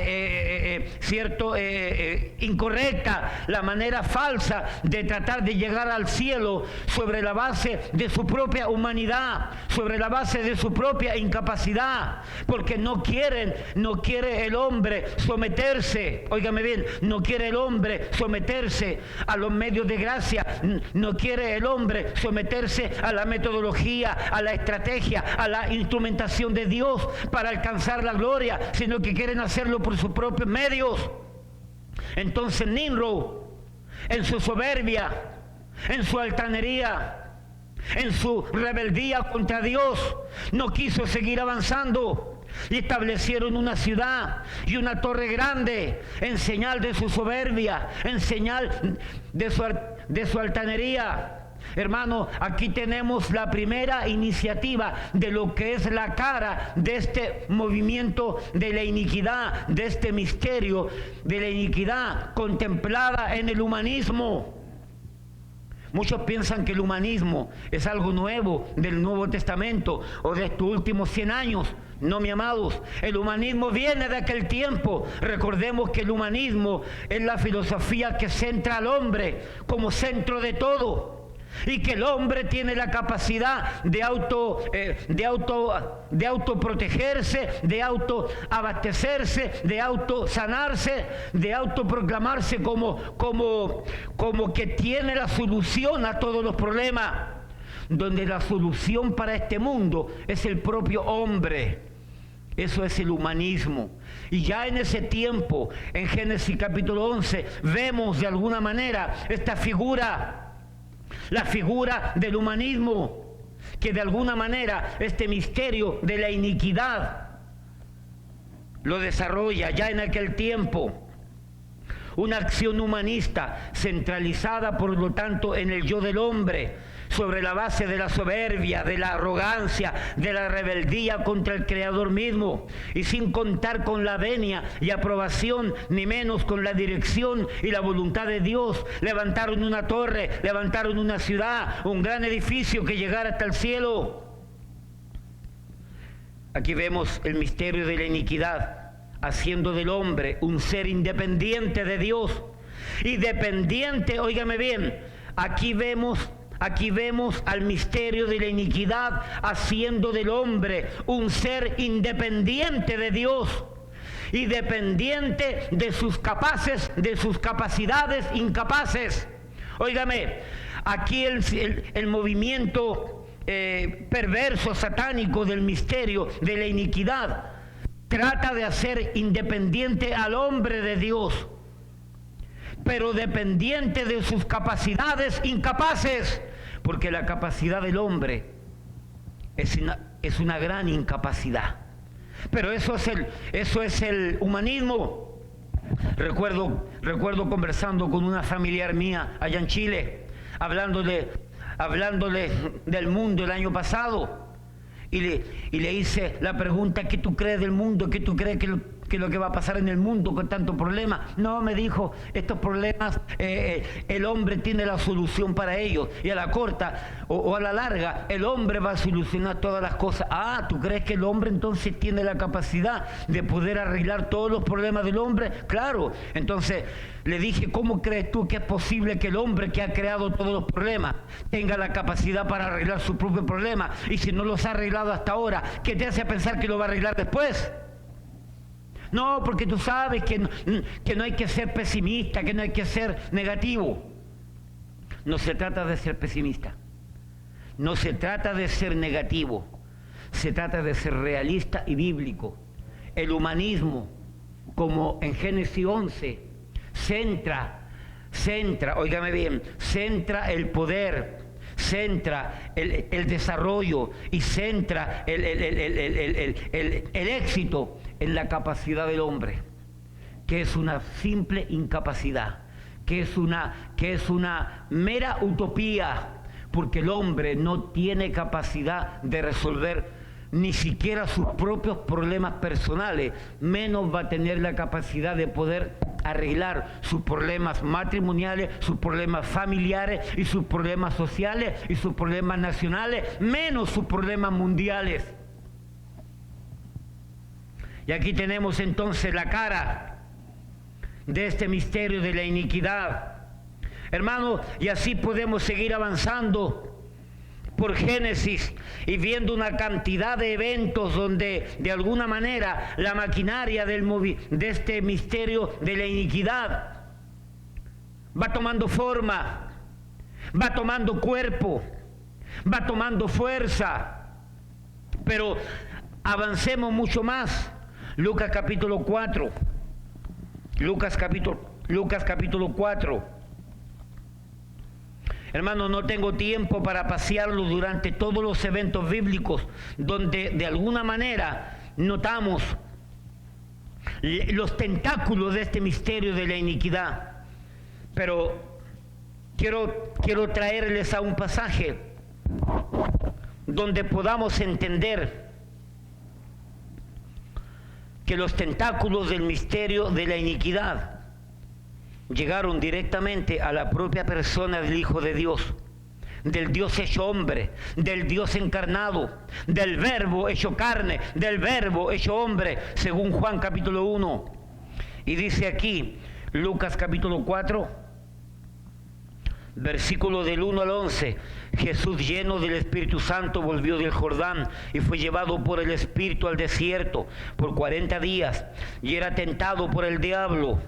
incorrecta, la manera falsa de tratar de llegar al cielo sobre la base de su propia humanidad, sobre la base de su propia incapacidad, porque no quiere el hombre someterse, óigame bien, no quiere el hombre someterse a los medios de gracia, no quiere el hombre someterse a la metodología, a la estrategia, a la instrumentación de Dios para alcanzar la gloria, sino que quieren hacerlo por sus propios medios. Entonces Nimrod, en su soberbia, en su altanería, en su rebeldía contra Dios, no quiso seguir avanzando y establecieron una ciudad y una torre grande en señal de su soberbia, en señal de su altanería. Hermano, aquí tenemos la primera iniciativa de lo que es la cara de este movimiento de la iniquidad, de este misterio de la iniquidad contemplada en el humanismo. Muchos piensan que el humanismo es algo nuevo del Nuevo Testamento o de estos últimos 100 años. No, mi amados, el humanismo viene de aquel tiempo. Recordemos que el humanismo es la filosofía que centra al hombre como centro de todo. Y que el hombre tiene la capacidad de autoprotegerse, de autoabastecerse, de autosanarse, de autoproclamarse como que tiene la solución a todos los problemas, donde la solución para este mundo es el propio hombre. Eso es el humanismo. Y ya en ese tiempo, en Génesis capítulo 11, vemos de alguna manera esta figura, la figura del humanismo, que de alguna manera este misterio de la iniquidad lo desarrolla ya en aquel tiempo. Una acción humanista centralizada, por lo tanto, en el yo del hombre, sobre la base de la soberbia, de la arrogancia, de la rebeldía contra el Creador mismo, y sin contar con la venia y aprobación, ni menos con la dirección y la voluntad de Dios. Levantaron una torre, levantaron una ciudad, un gran edificio que llegara hasta el cielo. Aquí vemos el misterio de la iniquidad, haciendo del hombre un ser independiente de Dios, y dependiente, óigame bien, aquí vemos al misterio de la iniquidad haciendo del hombre un ser independiente de Dios y dependiente de sus capacidades incapaces. Óigame, aquí el movimiento perverso, satánico del misterio de la iniquidad trata de hacer independiente al hombre de Dios, pero dependiente de sus capacidades incapaces, porque la capacidad del hombre es una gran incapacidad. Pero eso es el humanismo. Recuerdo conversando con una familiar mía allá en Chile, hablándole del mundo el año pasado, y le hice la pregunta: ¿qué tú crees del mundo? ¿Qué tú crees que lo que va a pasar en el mundo con tantos problemas? No, me dijo, estos problemas el hombre tiene la solución para ellos, y a la corta o a la larga el hombre va a solucionar todas las cosas. Ah, ¿tú crees que el hombre entonces tiene la capacidad de poder arreglar todos los problemas del hombre? Claro. Entonces le dije: ¿cómo crees tú que es posible que el hombre que ha creado todos los problemas tenga la capacidad para arreglar su propio problema? Y si no los ha arreglado hasta ahora, ¿qué te hace pensar que lo va a arreglar después? No, porque tú sabes que no hay que ser pesimista, que no hay que ser negativo. No se trata de ser pesimista, no se trata de ser negativo, se trata de ser realista y bíblico. El humanismo, como en Génesis 11, centra, óigame bien, centra el poder, centra el desarrollo y centra el éxito en la capacidad del hombre, que es una simple incapacidad, que es una mera utopía, porque el hombre no tiene capacidad de resolver ni siquiera sus propios problemas personales, menos va a tener la capacidad de poder arreglar sus problemas matrimoniales, sus problemas familiares y sus problemas sociales y sus problemas nacionales, menos sus problemas mundiales. Y aquí tenemos entonces la cara de este misterio de la iniquidad. Hermanos, y así podemos seguir avanzando por Génesis y viendo una cantidad de eventos donde de alguna manera la maquinaria de este misterio de la iniquidad va tomando forma, va tomando cuerpo, va tomando fuerza. Pero avancemos mucho más. Lucas capítulo 4. Lucas capítulo 4. Hermano, no tengo tiempo para pasearlo durante todos los eventos bíblicos donde de alguna manera notamos los tentáculos de este misterio de la iniquidad. Pero quiero traerles a un pasaje donde podamos entender que los tentáculos del misterio de la iniquidad llegaron directamente a la propia persona del Hijo de Dios, del Dios hecho hombre, del Dios encarnado, del Verbo hecho carne, del Verbo hecho hombre, según Juan capítulo 1. Y dice aquí, Lucas capítulo 4, versículo del 1 al 11, Jesús lleno del Espíritu Santo volvió del Jordán y fue llevado por el Espíritu al desierto por 40 días y era tentado por el diablo.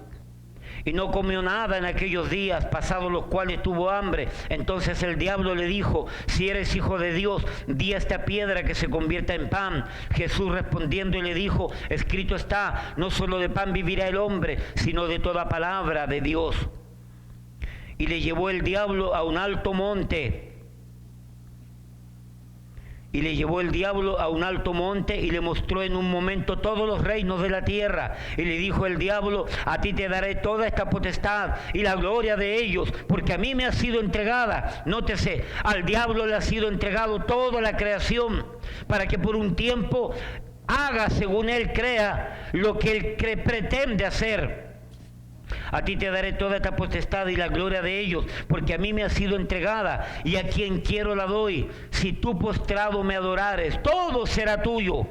Y no comió nada en aquellos días, pasados los cuales tuvo hambre. Entonces el diablo le dijo: si eres hijo de Dios, di a esta piedra que se convierta en pan. Jesús respondiendo y le dijo: escrito está, no solo de pan vivirá el hombre, sino de toda palabra de Dios. Y le llevó el diablo a un alto monte. Y le llevó el diablo a un alto monte y le mostró en un momento todos los reinos de la tierra. Y le dijo el diablo: a ti te daré toda esta potestad y la gloria de ellos, porque a mí me ha sido entregada. Nótese, al diablo le ha sido entregado toda la creación, para que por un tiempo haga según él crea lo que él pretende hacer. A ti te daré toda esta potestad y la gloria de ellos, porque a mí me ha sido entregada, y a quien quiero la doy. Si tú postrado me adorares, todo será tuyo.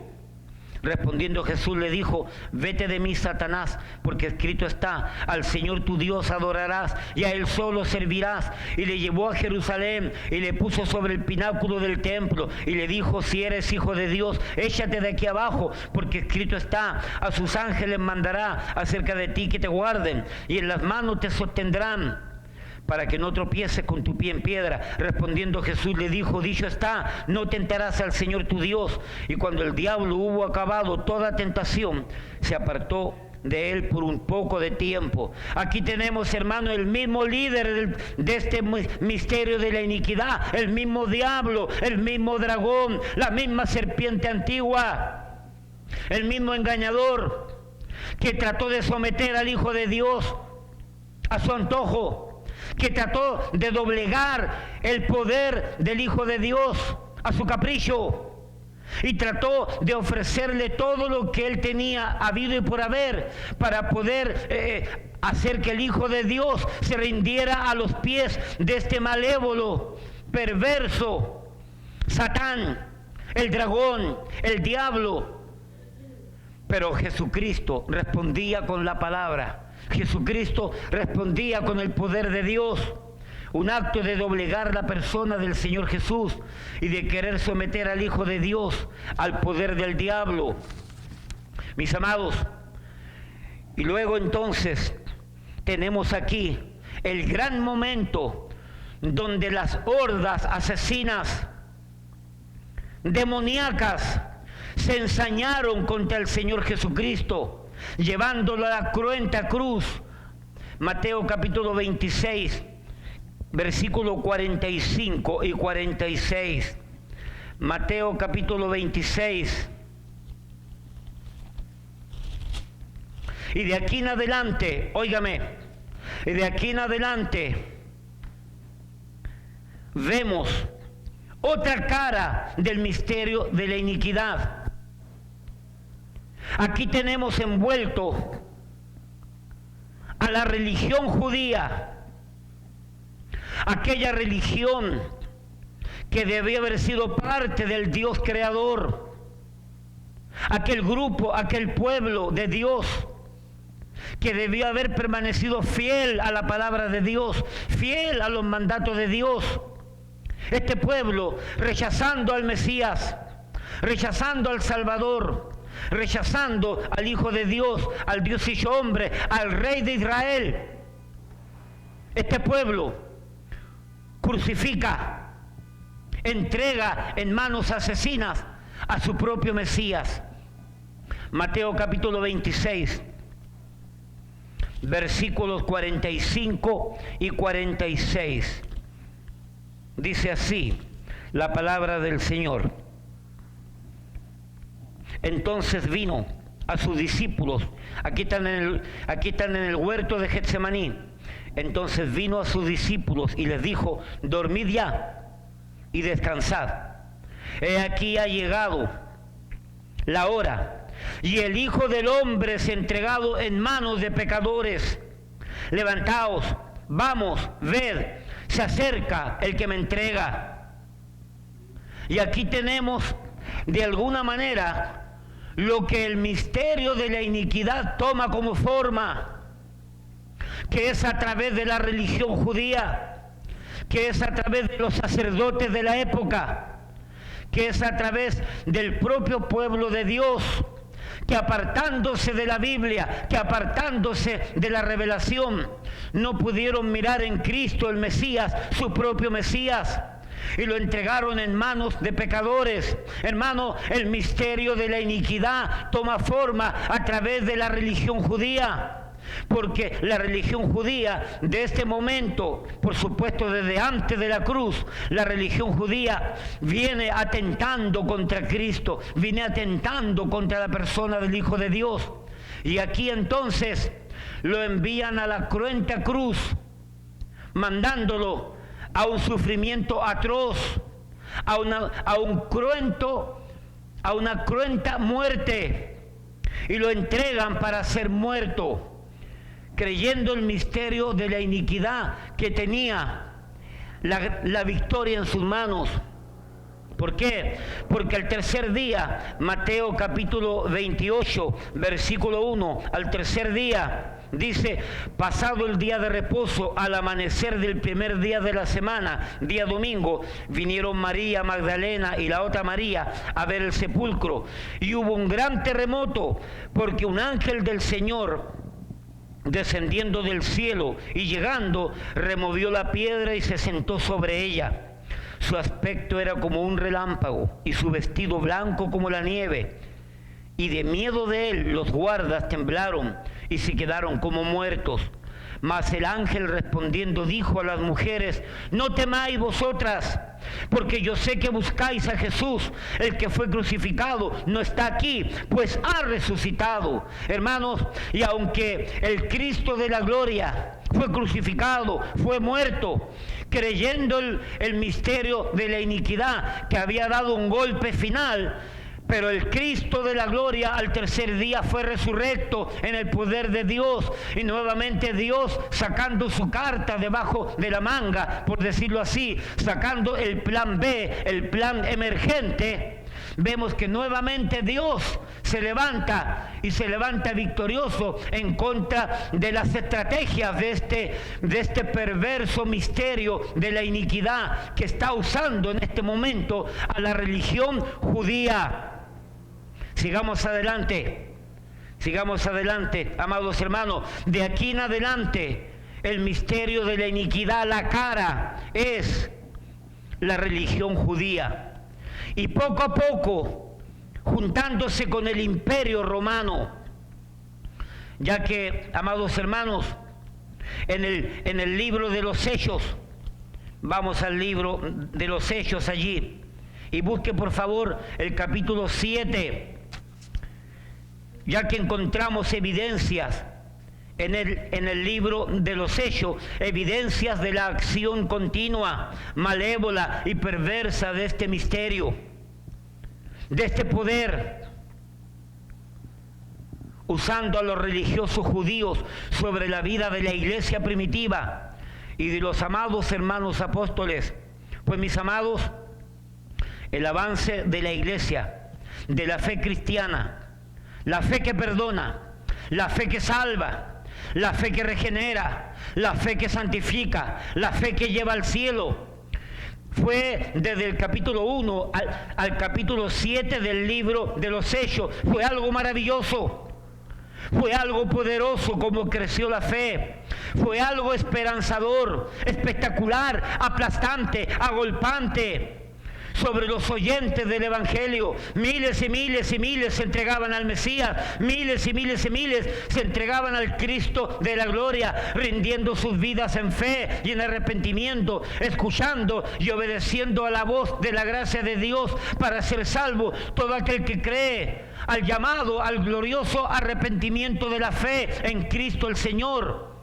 Respondiendo Jesús le dijo: vete de mí, Satanás, porque escrito está: al Señor tu Dios adorarás y a Él solo servirás. Y le llevó a Jerusalén y le puso sobre el pináculo del templo y le dijo: si eres hijo de Dios, échate de aquí abajo, porque escrito está: a sus ángeles mandará acerca de ti que te guarden, y en las manos te sostendrán, para que no tropieces con tu pie en piedra. Respondiendo Jesús le dijo: dicho está, no tentarás al Señor tu Dios. Y cuando el diablo hubo acabado toda tentación, se apartó de él por un poco de tiempo. Aquí tenemos, hermano, el mismo líder de este misterio de la iniquidad, el mismo diablo, el mismo dragón, la misma serpiente antigua, el mismo engañador que trató de someter al Hijo de Dios a su antojo, que trató de doblegar el poder del Hijo de Dios a su capricho, y trató de ofrecerle todo lo que él tenía habido y por haber para poder hacer que el Hijo de Dios se rindiera a los pies de este malévolo, perverso, Satán, el dragón, el diablo. Pero Jesucristo respondía con la palabra. Jesucristo respondía con el poder de Dios. Un acto de doblegar la persona del Señor Jesús y de querer someter al Hijo de Dios al poder del diablo. Mis amados, y luego entonces tenemos aquí el gran momento donde las hordas asesinas, demoníacas, se ensañaron contra el Señor Jesucristo, llevándolo a la cruenta cruz. Mateo capítulo 26, versículos 45 y 46. Mateo capítulo 26. Y de aquí en adelante, óigame, y de aquí en adelante vemos otra cara del misterio de la iniquidad. Aquí tenemos envuelto a la religión judía, aquella religión que debía haber sido parte del Dios creador, aquel grupo, aquel pueblo de Dios que debió haber permanecido fiel a la palabra de Dios, fiel a los mandatos de Dios. Este pueblo rechazando al Mesías, rechazando al Salvador, rechazando al Hijo de Dios, al Dios hecho hombre, al Rey de Israel. Este pueblo crucifica, entrega en manos asesinas a su propio Mesías. Mateo capítulo 26, versículos 45 y 46. Dice así la palabra del Señor. Entonces vino a sus discípulos, aquí están en el huerto de Getsemaní. Entonces vino a sus discípulos y les dijo: dormid ya y descansad. He aquí ha llegado la hora, y el Hijo del Hombre es entregado en manos de pecadores. Levantaos, vamos, ved, se acerca el que me entrega. Y aquí tenemos de alguna manera lo que el misterio de la iniquidad toma como forma, que es a través de la religión judía, que es a través de los sacerdotes de la época, que es a través del propio pueblo de Dios, que apartándose de la Biblia, que apartándose de la revelación, no pudieron mirar en Cristo el Mesías, su propio Mesías, y lo entregaron en manos de pecadores. Hermano, el misterio de la iniquidad toma forma a través de la religión judía. Porque la religión judía de este momento, por supuesto desde antes de la cruz, la religión judía viene atentando contra Cristo, viene atentando contra la persona del Hijo de Dios. Y aquí entonces lo envían a la cruenta cruz, mandándolo a un sufrimiento atroz, a una cruenta muerte, y lo entregan para ser muerto, creyendo el misterio de la iniquidad, que tenía la victoria en sus manos. ¿Por qué? Porque al tercer día, Mateo capítulo 28, versículo 1, al tercer día, dice: pasado el día de reposo, al amanecer del primer día de la semana, día domingo, vinieron María Magdalena y la otra María a ver el sepulcro. Y hubo un gran terremoto, porque un ángel del Señor, descendiendo del cielo y llegando, removió la piedra y se sentó sobre ella. Su aspecto era como un relámpago y su vestido blanco como la nieve. Y de miedo de él los guardas temblaron y se quedaron como muertos. Mas el ángel respondiendo dijo a las mujeres: no temáis vosotras, porque yo sé que buscáis a Jesús, el que fue crucificado. No está aquí, pues ha resucitado. Hermanos, y aunque el Cristo de la gloria fue crucificado, fue muerto, creyendo el misterio de la iniquidad, que había dado un golpe final, pero el Cristo de la gloria al tercer día fue resurrecto en el poder de Dios. Y nuevamente Dios, sacando su carta debajo de la manga, por decirlo así, sacando el plan B, el plan emergente, vemos que nuevamente Dios se levanta, y se levanta victorioso en contra de las estrategias de este perverso misterio de la iniquidad que está usando en este momento a la religión judía. Sigamos adelante, amados hermanos. De aquí en adelante, el misterio de la iniquidad, la cara, es la religión judía. Y poco a poco, juntándose con el imperio romano, ya que, amados hermanos, en el libro de los Hechos, vamos al libro de los Hechos allí, y busque por favor el capítulo 7, ya que encontramos evidencias en el libro de los Hechos, evidencias de la acción continua, malévola y perversa de este misterio, de este poder. usando a los religiosos judíos sobre la vida de la iglesia primitiva y de los amados hermanos apóstoles. Pues mis amados, el avance de la iglesia, de la fe cristiana, la fe que perdona, la fe que salva, la fe que regenera, la fe que santifica, la fe que lleva al cielo, fue desde el capítulo 1 al capítulo 7 del libro de los Hechos. Fue algo maravilloso. Fue algo poderoso como creció la fe. Fue algo esperanzador, espectacular, aplastante, agolpante sobre los oyentes del Evangelio. Miles y miles y miles se entregaban al Mesías. Miles y miles y miles se entregaban al Cristo de la gloria, rindiendo sus vidas en fe y en arrepentimiento, escuchando y obedeciendo a la voz de la gracia de Dios para ser salvo todo aquel que cree al llamado, al glorioso arrepentimiento de la fe en Cristo el Señor.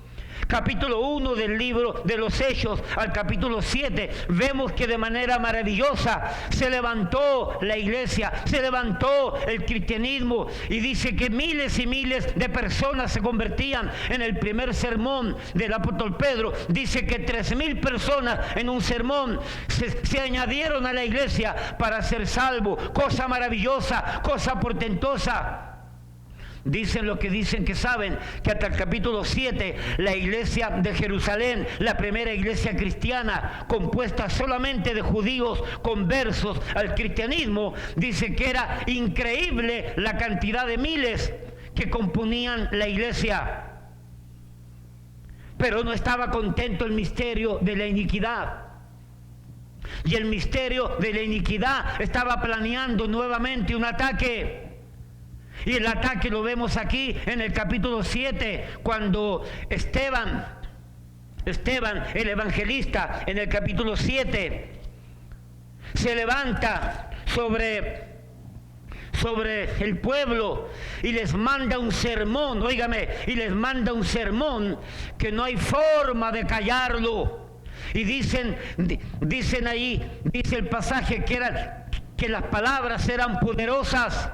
Capítulo 1 del libro de los Hechos al capítulo 7, vemos que de manera maravillosa se levantó la iglesia, se levantó el cristianismo, y dice que miles y miles de personas se convertían. En el primer sermón del apóstol Pedro dice que 3,000 personas en un sermón se añadieron a la iglesia para ser salvos. Cosa maravillosa, cosa portentosa. Dicen los que dicen que saben que hasta el capítulo 7 la iglesia de Jerusalén, la primera iglesia cristiana compuesta solamente de judíos conversos al cristianismo, dice que era increíble la cantidad de miles que componían la iglesia. Pero no estaba contento el misterio de la iniquidad. Y el misterio de la iniquidad estaba planeando nuevamente un ataque. Y el ataque lo vemos aquí en el capítulo 7, cuando Esteban, el evangelista, en el capítulo 7, se levanta sobre el pueblo y les manda un sermón, óigame, y les manda un sermón que no hay forma de callarlo. Y dicen ahí, dice el pasaje que las palabras eran poderosas,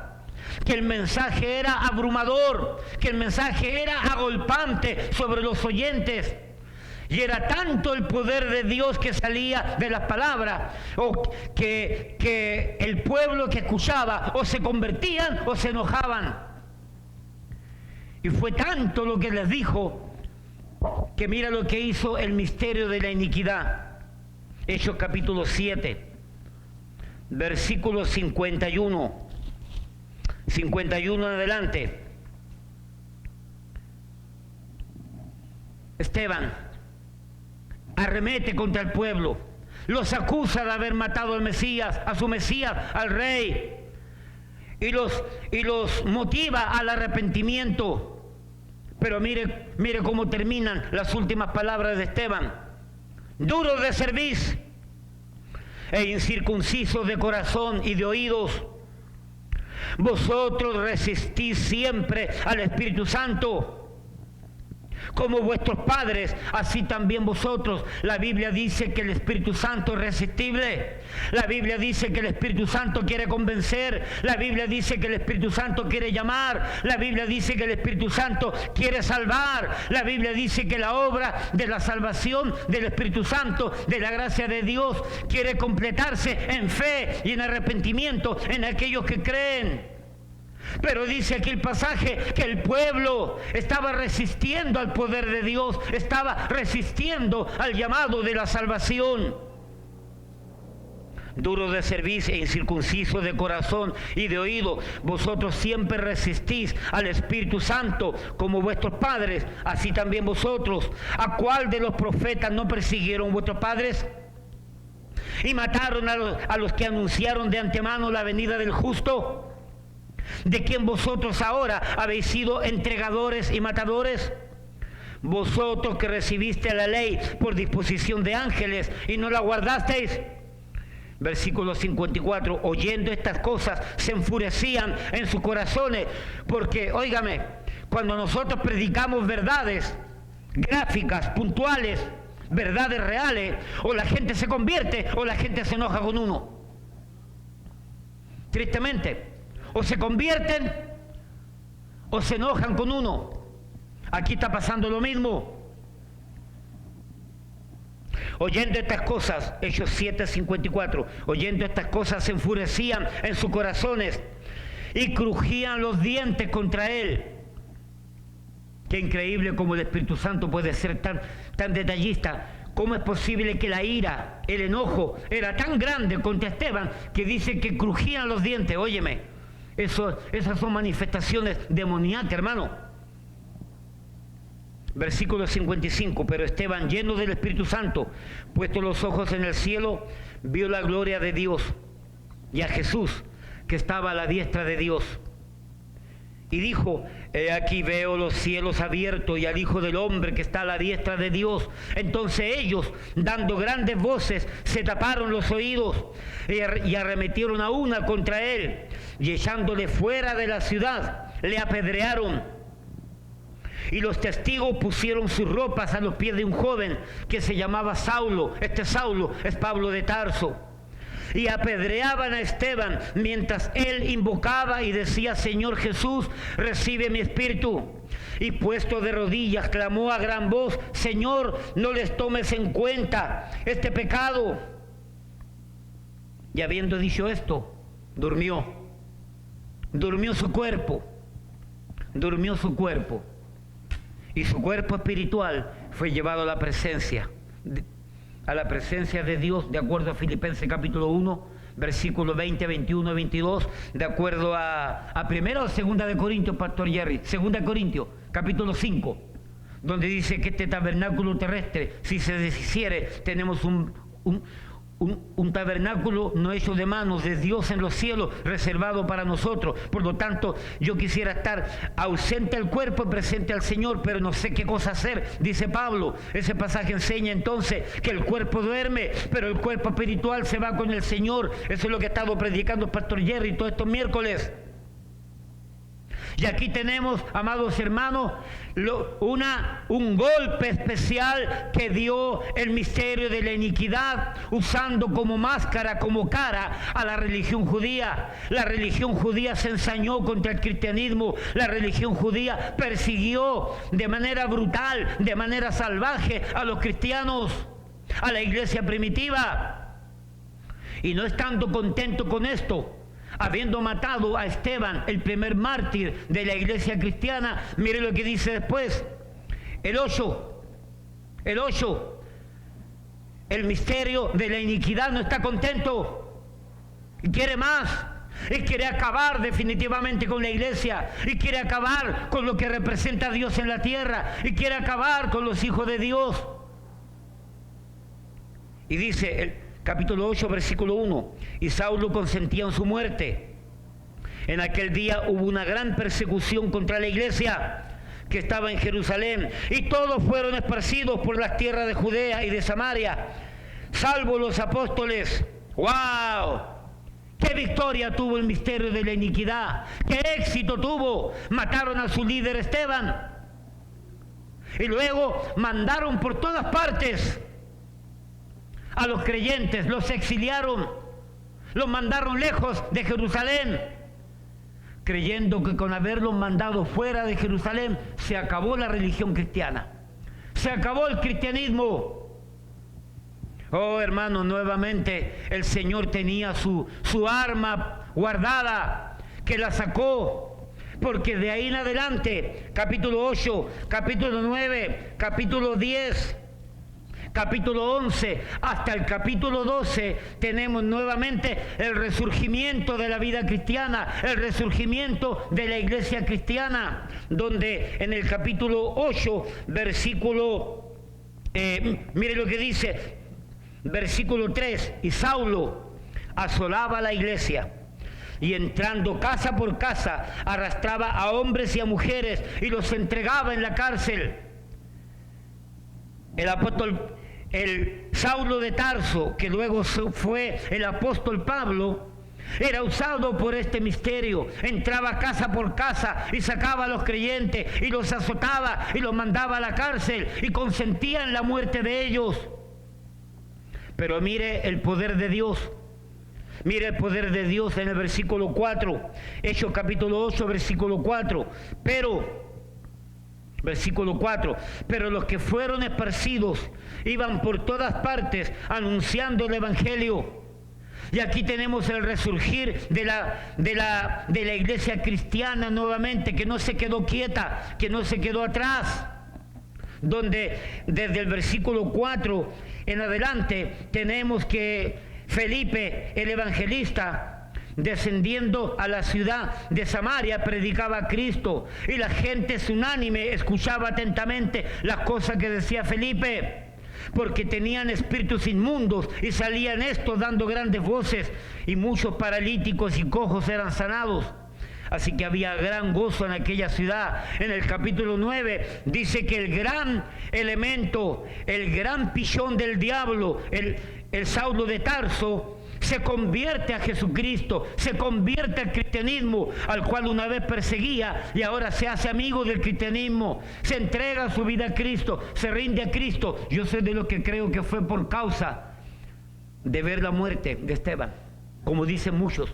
que el mensaje era abrumador, que el mensaje era agolpante sobre los oyentes. Y era tanto el poder de Dios que salía de las palabras, que el pueblo que escuchaba o se convertían o se enojaban. Y fue tanto lo que les dijo, que mira lo que hizo el misterio de la iniquidad. Hechos capítulo 7, versículo 51 en adelante. Esteban arremete contra el pueblo, los acusa de haber matado al Mesías, a su Mesías, al Rey, y los motiva al arrepentimiento. Pero mire cómo terminan las últimas palabras de Esteban: duros de cerviz e incircuncisos de corazón y de oídos, vosotros resistís siempre al Espíritu Santo, como vuestros padres, así también vosotros. La Biblia dice que el Espíritu Santo es irresistible. La Biblia dice que el Espíritu Santo quiere convencer. La Biblia dice que el Espíritu Santo quiere llamar. La Biblia dice que el Espíritu Santo quiere salvar. La Biblia dice que la obra de la salvación del Espíritu Santo, de la gracia de Dios, quiere completarse en fe y en arrepentimiento en aquellos que creen. Pero dice aquí el pasaje que el pueblo estaba resistiendo al poder de Dios, estaba resistiendo al llamado de la salvación. Duro de cerviz e incircunciso de corazón y de oído, vosotros siempre resistís al Espíritu Santo, como vuestros padres, así también vosotros. ¿A cuál de los profetas no persiguieron vuestros padres? Y mataron a los que anunciaron de antemano la venida del justo, de quien vosotros ahora habéis sido entregadores y matadores. Vosotros que recibiste la ley por disposición de ángeles y no la guardasteis. Versículo 54, oyendo estas cosas se enfurecían en sus corazones, porque, óigame, cuando nosotros predicamos verdades gráficas, puntuales, verdades reales, o la gente se convierte o la gente se enoja con uno. Tristemente, o se convierten o se enojan con uno. Aquí está pasando lo mismo. Oyendo estas cosas, Hechos 7:54, oyendo estas cosas se enfurecían en sus corazones y crujían los dientes contra él. Qué increíble cómo el Espíritu Santo puede ser tan detallista. ¿Cómo es posible que la ira, el enojo, era tan grande contra Esteban que dice que crujían los dientes? Óyeme, esas son manifestaciones demoníacas, hermano. Versículo 55, pero Esteban, lleno del Espíritu Santo, puesto los ojos en el cielo, vio la gloria de Dios y a Jesús, que estaba a la diestra de Dios. Y dijo, he aquí veo los cielos abiertos y al Hijo del Hombre que está a la diestra de Dios. Entonces ellos, dando grandes voces, se taparon los oídos y arremetieron a una contra él, y echándole fuera de la ciudad, le apedrearon. Y los testigos pusieron sus ropas a los pies de un joven que se llamaba Saulo. Este Saulo es Pablo de Tarso. Y apedreaban a Esteban mientras él invocaba y decía, Señor Jesús, recibe mi espíritu. Y puesto de rodillas, clamó a gran voz, Señor, no les tomes en cuenta este pecado. Y habiendo dicho esto, durmió. Durmió su cuerpo. Durmió su cuerpo. Y su cuerpo espiritual fue llevado a la presencia de Dios, de acuerdo a Filipenses capítulo 1, versículos 20, 21 y 22, de acuerdo a primera o segunda de Corintios, Pastor Jerry, segunda de Corintios, capítulo 5, donde dice que este tabernáculo terrestre, si se deshiciere, tenemos un tabernáculo no hecho de manos, de Dios en los cielos, reservado para nosotros. Por lo tanto, yo quisiera estar ausente al cuerpo y presente al Señor, pero no sé qué cosa hacer, dice Pablo. Ese pasaje enseña entonces que el cuerpo duerme, pero el cuerpo espiritual se va con el Señor. Eso es lo que ha estado predicando el Pastor Jerry todos estos miércoles. Y aquí tenemos, amados hermanos, un golpe especial que dio el misterio de la iniquidad, usando como máscara, como cara a la religión judía. La religión judía se ensañó contra el cristianismo. La religión judía persiguió de manera brutal, de manera salvaje a los cristianos, a la iglesia primitiva. Y no estando contento con esto, habiendo matado a Esteban, el primer mártir de la iglesia cristiana, mire lo que dice después, el 8, el misterio de la iniquidad no está contento y quiere más, y quiere acabar definitivamente con la iglesia, y quiere acabar con lo que representa a Dios en la tierra, y quiere acabar con los hijos de Dios. Y dice el capítulo 8, versículo 1, y Saulo consentía en su muerte. En aquel día hubo una gran persecución contra la iglesia que estaba en Jerusalén, y todos fueron esparcidos por las tierras de Judea y de Samaria, salvo los apóstoles. ¡Wow! ¡Qué victoria tuvo el misterio de la iniquidad! ¡Qué éxito tuvo! Mataron a su líder Esteban, y luego mandaron por todas partes a los creyentes, los exiliaron, los mandaron lejos de Jerusalén, creyendo que con haberlos mandado fuera de Jerusalén se acabó la religión cristiana, se acabó el cristianismo. Oh, hermano, nuevamente el Señor tenía su arma guardada, que la sacó, porque de ahí en adelante, capítulo 8, capítulo 9, capítulo 10, capítulo 11 hasta el capítulo 12 tenemos nuevamente el resurgimiento de la vida cristiana, el resurgimiento de la iglesia cristiana, donde en el capítulo 8 versículo mire lo que dice, versículo 3, y Saulo asolaba la iglesia, y entrando casa por casa arrastraba a hombres y a mujeres y los entregaba en la cárcel. El Saulo de Tarso, que luego fue el apóstol Pablo, era usado por este misterio. Entraba casa por casa y sacaba a los creyentes y los azotaba y los mandaba a la cárcel y consentía en la muerte de ellos. Pero mire el poder de Dios. Mira el poder de Dios en el versículo 4. Hechos capítulo 8, versículo 4. Versículo 4, pero los que fueron esparcidos iban por todas partes anunciando el Evangelio. Y aquí tenemos el resurgir de la iglesia cristiana nuevamente, que no se quedó quieta, que no se quedó atrás. Donde desde el versículo 4 en adelante tenemos que Felipe, el evangelista, descendiendo a la ciudad de Samaria, predicaba a Cristo, y la gente unánime escuchaba atentamente las cosas que decía Felipe, porque tenían espíritus inmundos y salían estos dando grandes voces, y muchos paralíticos y cojos eran sanados. Así que había gran gozo en aquella ciudad. En el capítulo 9 dice que el gran elemento, el gran pichón del diablo, el Saulo de Tarso, se convierte a Jesucristo, se convierte al cristianismo, al cual una vez perseguía, y ahora se hace amigo del cristianismo, se entrega su vida a Cristo, se rinde a Cristo. Yo soy de los que creo que fue por causa de ver la muerte de Esteban, como dicen muchos.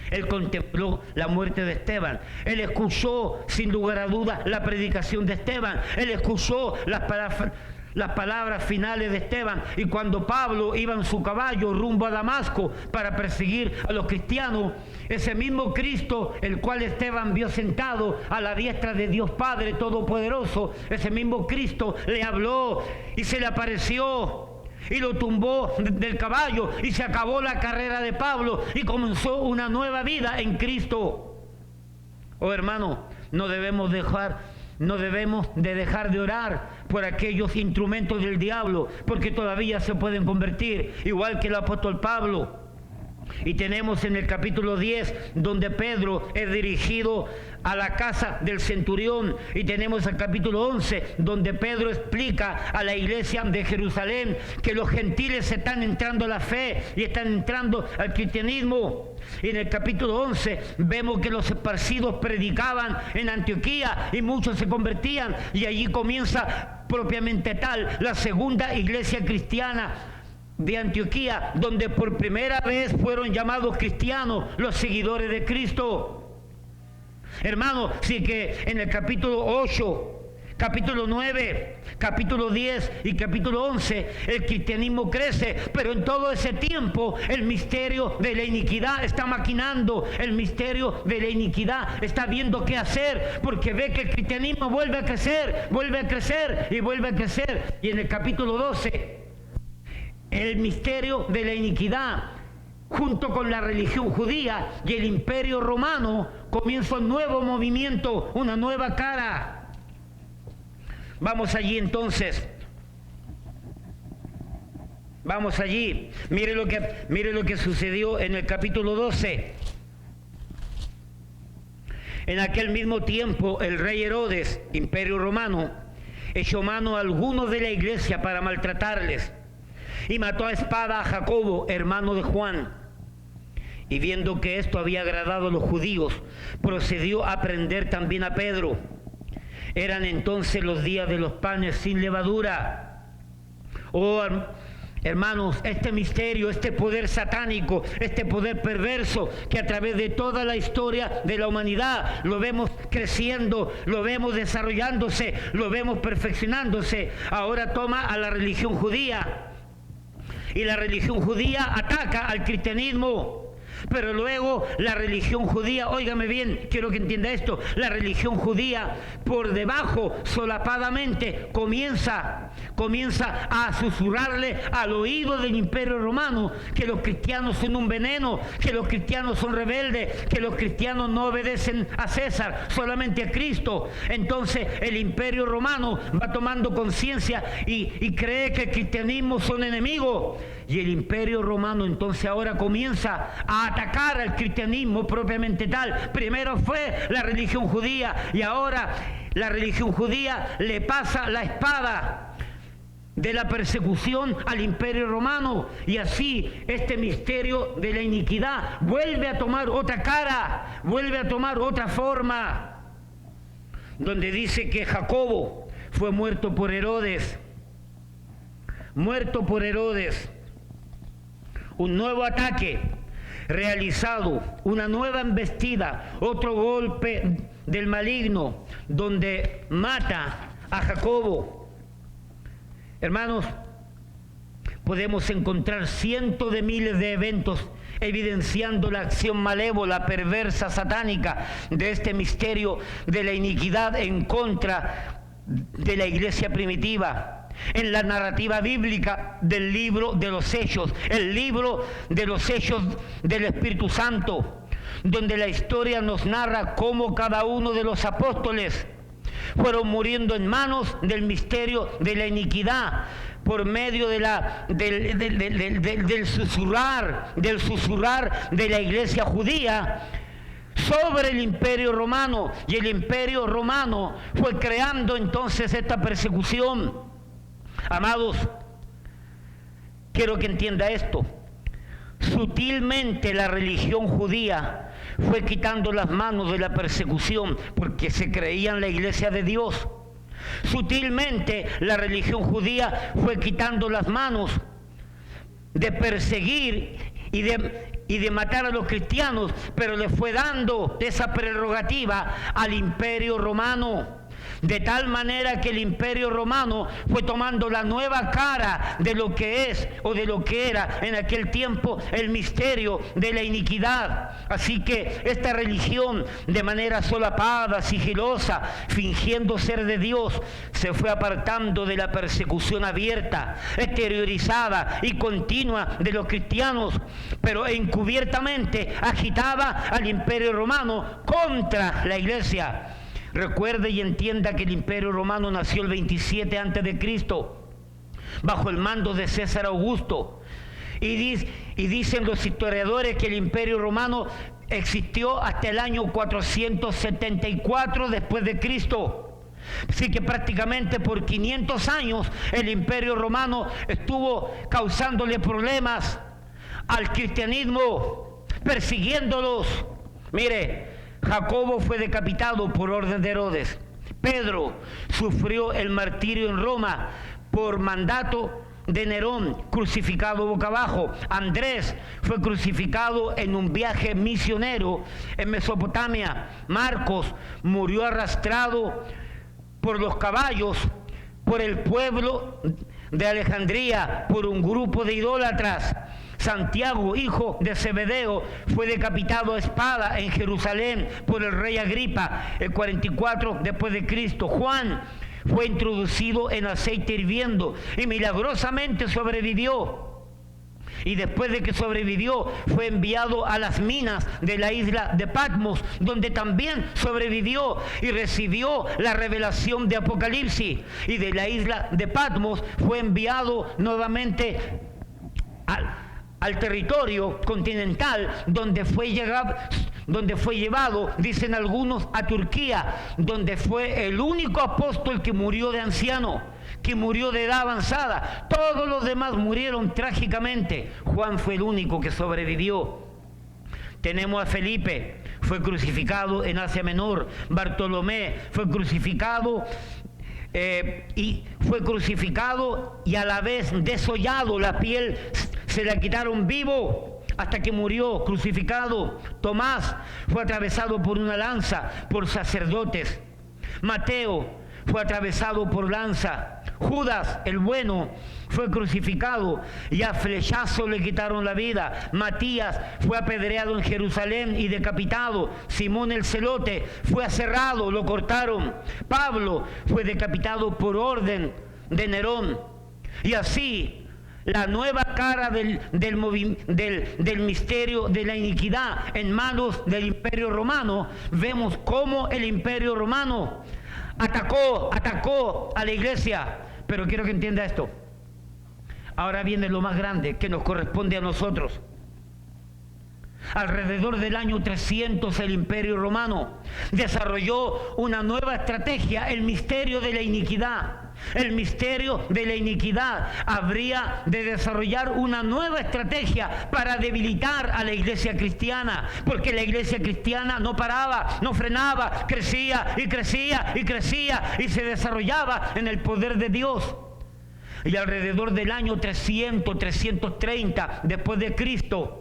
Él contempló la muerte de Esteban. Él escuchó, sin lugar a dudas, la predicación de Esteban. Él escuchó las palabras finales de Esteban. Y cuando Pablo iba en su caballo rumbo a Damasco para perseguir a los cristianos, ese mismo Cristo, el cual Esteban vio sentado a la diestra de Dios Padre Todopoderoso, ese mismo Cristo le habló y se le apareció y lo tumbó del caballo, y se acabó la carrera de Pablo y comenzó una nueva vida en Cristo. Oh hermano, no debemos de dejar de orar por aquellos instrumentos del diablo, porque todavía se pueden convertir, igual que el apóstol Pablo. Y tenemos en el capítulo 10 donde Pedro es dirigido a la casa del centurión, y tenemos el capítulo 11 donde Pedro explica a la iglesia de Jerusalén que los gentiles están entrando a la fe y están entrando al cristianismo. Y en el capítulo 11 vemos que los esparcidos predicaban en Antioquía y muchos se convertían, y allí comienza propiamente tal la segunda iglesia cristiana de Antioquía, donde por primera vez fueron llamados cristianos los seguidores de Cristo. Hermano, sí que en el capítulo 8, capítulo 9, capítulo 10 y capítulo 11 el cristianismo crece, pero en todo ese tiempo el misterio de la iniquidad está maquinando, el misterio de la iniquidad está viendo qué hacer, porque ve que el cristianismo vuelve a crecer, vuelve a crecer y vuelve a crecer. Y en el capítulo 12 el misterio de la iniquidad, junto con la religión judía y el imperio romano, comienza un nuevo movimiento, una nueva cara. Vamos allí entonces. Vamos allí. Mire lo que sucedió en el capítulo 12. En aquel mismo tiempo el rey Herodes, imperio romano, echó mano a algunos de la iglesia para maltratarles, y mató a espada a Jacobo, hermano de Juan. Y viendo que esto había agradado a los judíos, procedió a prender también a Pedro. Eran entonces los días de los panes sin levadura. Oh, hermanos, este misterio, este poder satánico, este poder perverso que a través de toda la historia de la humanidad lo vemos creciendo, lo vemos desarrollándose, lo vemos perfeccionándose, ahora toma a la religión judía. Y la religión judía ataca al cristianismo. Pero luego la religión judía, óigame bien, quiero que entienda esto, la religión judía por debajo, solapadamente, comienza a susurrarle al oído del imperio romano que los cristianos son un veneno, que los cristianos son rebeldes, que los cristianos no obedecen a César, solamente a Cristo. Entonces el imperio romano va tomando conciencia y cree que el cristianismo son enemigos. Y el imperio romano entonces ahora comienza a atacar al cristianismo propiamente tal. Primero fue la religión judía y ahora la religión judía le pasa la espada de la persecución al imperio romano, y así este misterio de la iniquidad vuelve a tomar otra cara, vuelve a tomar otra forma, donde dice que Jacobo fue muerto por Herodes. Un nuevo ataque. realizado una nueva embestida, otro golpe del maligno, donde mata a Jacobo. Hermanos, podemos encontrar cientos de miles de eventos evidenciando la acción malévola, perversa, satánica de este misterio de la iniquidad en contra de la iglesia primitiva. En la narrativa bíblica del libro de los Hechos, el libro de los Hechos del Espíritu Santo, donde la historia nos narra cómo cada uno de los apóstoles fueron muriendo en manos del misterio de la iniquidad, por medio de del susurrar de la iglesia judía sobre el Imperio Romano. Y el Imperio Romano fue creando entonces esta persecución. Amados, quiero que entienda esto. Sutilmente la religión judía fue quitando las manos de la persecución porque se creían la iglesia de Dios. Sutilmente la religión judía fue quitando las manos de perseguir y de matar a los cristianos, pero le fue dando esa prerrogativa al Imperio Romano. De tal manera que el Imperio Romano fue tomando la nueva cara de lo que es o de lo que era en aquel tiempo el misterio de la iniquidad. Así que esta religión, de manera solapada, sigilosa, fingiendo ser de Dios, se fue apartando de la persecución abierta, exteriorizada y continua de los cristianos, pero encubiertamente agitaba al Imperio Romano contra la iglesia. Recuerde y entienda que el Imperio Romano nació el 27 a.C. bajo el mando de César Augusto. Y dicen los historiadores que el Imperio Romano existió hasta el año 474 después de Cristo. Así que prácticamente por 500 años el Imperio Romano estuvo causándole problemas al cristianismo, persiguiéndolos. Mire, Jacobo fue decapitado por orden de Herodes. Pedro sufrió el martirio en Roma por mandato de Nerón, crucificado boca abajo. Andrés fue crucificado en un viaje misionero en Mesopotamia. Marcos murió arrastrado por los caballos por el pueblo de Alejandría, por un grupo de idólatras. Santiago, hijo de Zebedeo, fue decapitado a espada en Jerusalén por el rey Agripa, el 44 después de Cristo. Juan fue introducido en aceite hirviendo y milagrosamente sobrevivió. Y después de que sobrevivió, fue enviado a las minas de la isla de Patmos, donde también sobrevivió y recibió la revelación de Apocalipsis. Y de la isla de Patmos fue enviado nuevamente al territorio continental, donde fue llevado, dicen algunos, a Turquía, donde fue el único apóstol que murió de anciano, que murió de edad avanzada. Todos los demás murieron trágicamente. Juan fue el único que sobrevivió. Tenemos a Felipe, fue crucificado en Asia Menor. Bartolomé fue crucificado y a la vez desollado, la piel se la quitaron vivo hasta que murió crucificado. Tomás fue atravesado por una lanza por sacerdotes. Mateo fue atravesado por lanza. Judas, el bueno, fue crucificado y a flechazo le quitaron la vida. Matías fue apedreado en Jerusalén y decapitado. Simón el celote fue aserrado, lo cortaron. Pablo fue decapitado por orden de Nerón. Y así, la nueva cara del misterio de la iniquidad en manos del Imperio Romano, vemos cómo el Imperio Romano atacó a la iglesia. Pero quiero que entienda esto. Ahora viene lo más grande que nos corresponde a nosotros. Alrededor del año 300 el Imperio Romano desarrolló una nueva estrategia, el misterio de la iniquidad. El misterio de la iniquidad habría de desarrollar una nueva estrategia para debilitar a la iglesia cristiana, porque la iglesia cristiana no paraba, no frenaba, crecía y crecía y crecía y se desarrollaba en el poder de Dios. Y alrededor del año 300, 330 después de Cristo,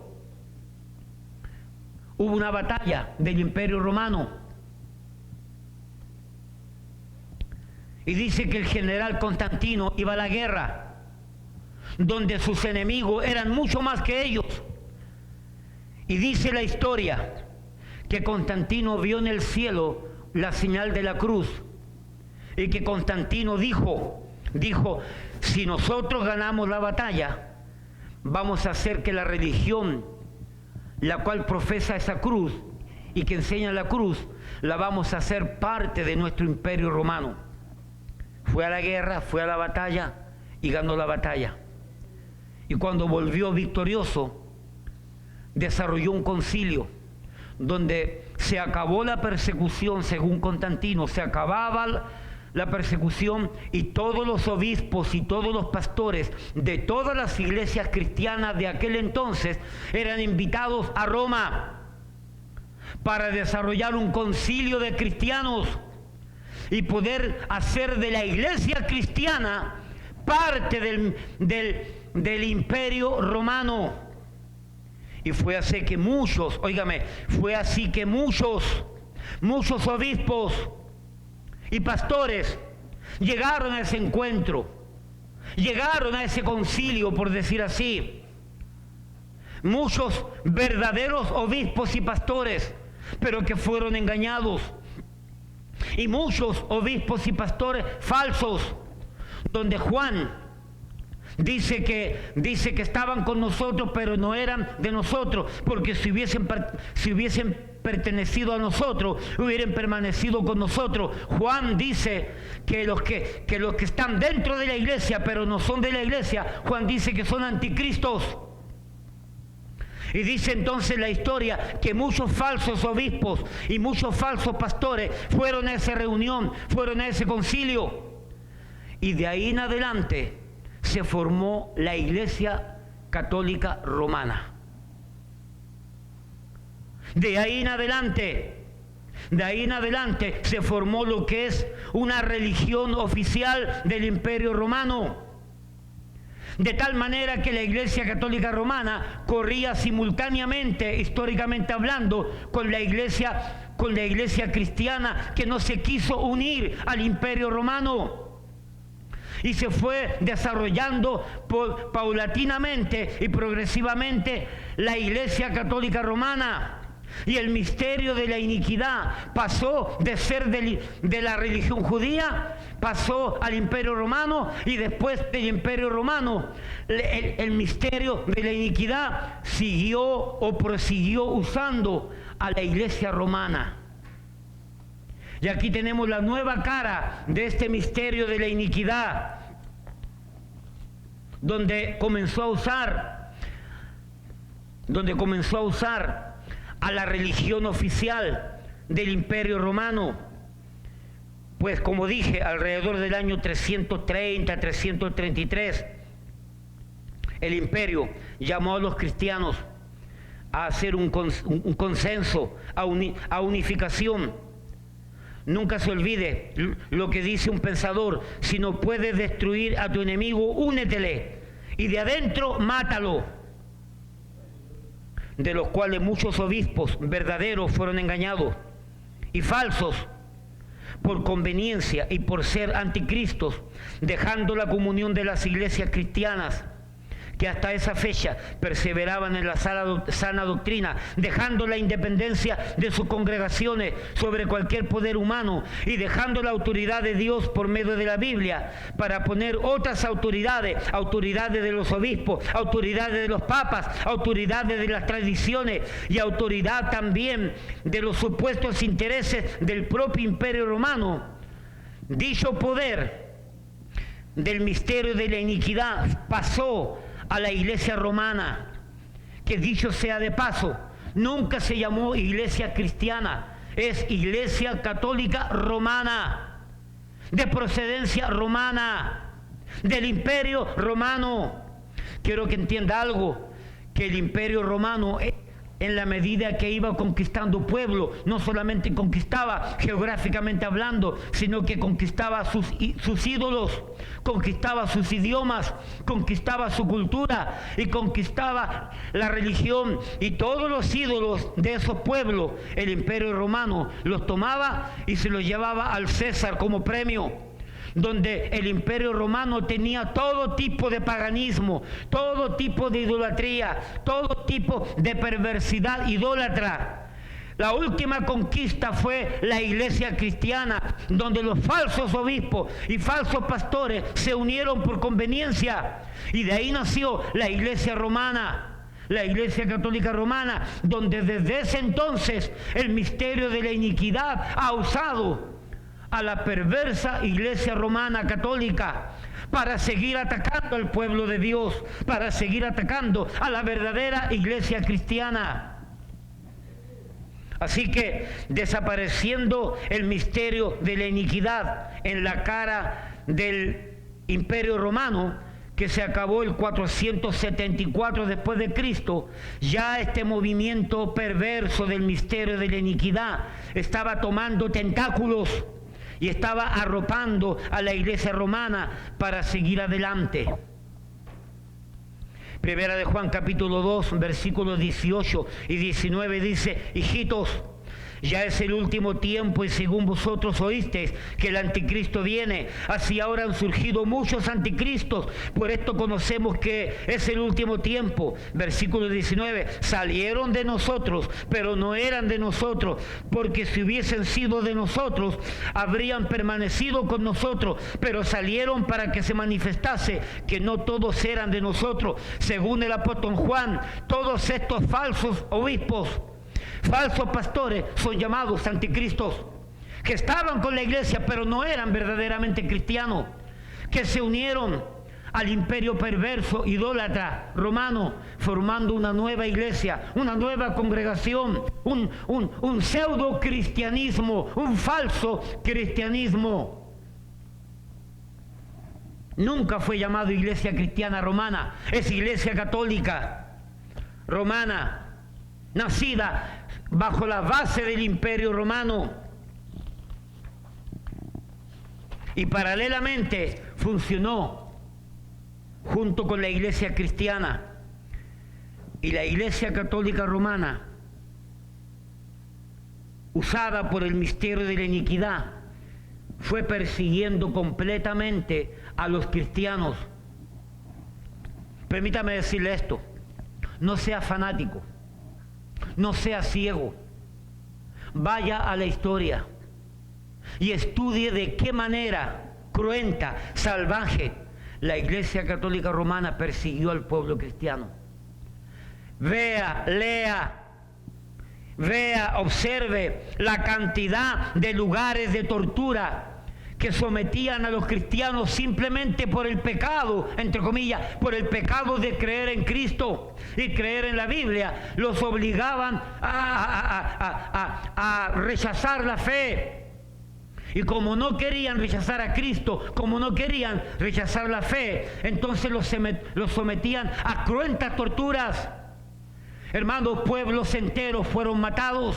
hubo una batalla del Imperio Romano. Y dice que el general Constantino iba a la guerra, donde sus enemigos eran mucho más que ellos. Y dice la historia que Constantino vio en el cielo la señal de la cruz, y que Constantino dijo, si nosotros ganamos la batalla, vamos a hacer que la religión, la cual profesa esa cruz y que enseña la cruz, la vamos a hacer parte de nuestro imperio romano. Fue a la guerra, fue a la batalla y ganó la batalla. Y cuando volvió victorioso, desarrolló un concilio donde se acabó la persecución, según Constantino, se acababa la persecución, y todos los obispos y todos los pastores de todas las iglesias cristianas de aquel entonces eran invitados a Roma para desarrollar un concilio de cristianos y poder hacer de la iglesia cristiana parte del imperio romano. Y fue así que muchos obispos y pastores llegaron a ese encuentro, llegaron a ese concilio, por decir así. Muchos verdaderos obispos y pastores, pero que fueron engañados. Y muchos obispos y pastores falsos, donde Juan dice que estaban con nosotros, pero no eran de nosotros, porque si hubiesen pertenecido a nosotros, hubieran permanecido con nosotros. Juan dice que los que están dentro de la iglesia, pero no son de la iglesia, Juan dice que son anticristos. Y dice entonces la historia que muchos falsos obispos y muchos falsos pastores fueron a esa reunión, fueron a ese concilio. Y de ahí en adelante se formó la Iglesia Católica Romana. De ahí en adelante se formó lo que es una religión oficial del Imperio Romano. De tal manera que la Iglesia Católica Romana corría simultáneamente, históricamente hablando, con la iglesia cristiana, que no se quiso unir al Imperio Romano. Y se fue desarrollando paulatinamente y progresivamente la Iglesia Católica Romana. Y el misterio de la iniquidad pasó de ser de la religión judía, pasó al Imperio Romano, y después del Imperio Romano el misterio de la iniquidad siguió o prosiguió usando a la Iglesia Romana. Y aquí tenemos la nueva cara de este misterio de la iniquidad, donde comenzó a usar a la religión oficial del Imperio Romano. Pues como dije, alrededor del año 330, 333, el imperio llamó a los cristianos a hacer un consenso, a unificación. Nunca se olvide lo que dice un pensador: si no puedes destruir a tu enemigo, únetele, y de adentro mátalo. De los cuales muchos obispos verdaderos fueron engañados, y falsos, por conveniencia y por ser anticristos, dejando la comunión de las iglesias cristianas, que hasta esa fecha perseveraban en la sana doctrina, dejando la independencia de sus congregaciones sobre cualquier poder humano, y dejando la autoridad de Dios por medio de la Biblia, para poner otras autoridades de los obispos, autoridades de los papas, autoridades de las tradiciones, y autoridad también de los supuestos intereses del propio Imperio Romano. Dicho poder del misterio de la iniquidad pasó a la Iglesia Romana, que dicho sea de paso, nunca se llamó Iglesia Cristiana, es Iglesia Católica Romana, de procedencia romana, del Imperio Romano. Quiero que entienda algo, que el Imperio Romano en la medida que iba conquistando pueblo, no solamente conquistaba geográficamente hablando, sino que conquistaba sus ídolos, conquistaba sus idiomas, conquistaba su cultura y conquistaba la religión, y todos los ídolos de esos pueblos, el Imperio Romano los tomaba y se los llevaba al César como premio, donde el Imperio Romano tenía todo tipo de paganismo, todo tipo de idolatría, todo tipo de perversidad idólatra. La última conquista fue la iglesia cristiana, donde los falsos obispos y falsos pastores se unieron por conveniencia, y de ahí nació la iglesia romana, la iglesia católica romana, donde desde ese entonces el misterio de la iniquidad ha usado a la perversa iglesia romana católica para seguir atacando al pueblo de Dios, para seguir atacando a la verdadera iglesia cristiana. Así que, desapareciendo el misterio de la iniquidad en la cara del Imperio Romano, que se acabó el 474 después de Cristo, ya este movimiento perverso del misterio de la iniquidad estaba tomando tentáculos y estaba arropando a la iglesia romana para seguir adelante. Primera de Juan capítulo 2, versículos 18 y 19 dice: hijitos, ya es el último tiempo, y según vosotros oísteis que el anticristo viene, así ahora han surgido muchos anticristos. Por esto conocemos que es el último tiempo. Versículo 19: salieron de nosotros, pero no eran de nosotros, porque si hubiesen sido de nosotros, habrían permanecido con nosotros, pero salieron para que se manifestase que no todos eran de nosotros. Según el apóstol Juan, todos estos falsos obispos, falsos pastores, son llamados anticristos, que estaban con la iglesia pero no eran verdaderamente cristianos, que se unieron al imperio perverso idólatra romano, formando una nueva iglesia, una nueva congregación, un pseudo cristianismo, un falso cristianismo. Nunca fue llamado iglesia cristiana romana, es iglesia católica romana, nacida bajo la base del Imperio Romano, y paralelamente funcionó junto con la iglesia cristiana. Y la iglesia católica romana, usada por el misterio de la iniquidad, fue persiguiendo completamente a los cristianos. Permítame decirle esto: no sea fanático, no sea ciego, vaya a la historia y estudie de qué manera cruenta, salvaje, la iglesia católica romana persiguió al pueblo cristiano. Vea, lea, observe la cantidad de lugares de tortura que sometían a los cristianos simplemente por el pecado, entre comillas, por el pecado de creer en Cristo y creer en la Biblia. Los obligaban a rechazar la fe. Y como no querían rechazar a Cristo, como no querían rechazar la fe, entonces los sometían a cruentas torturas. Hermanos, pueblos enteros fueron matados.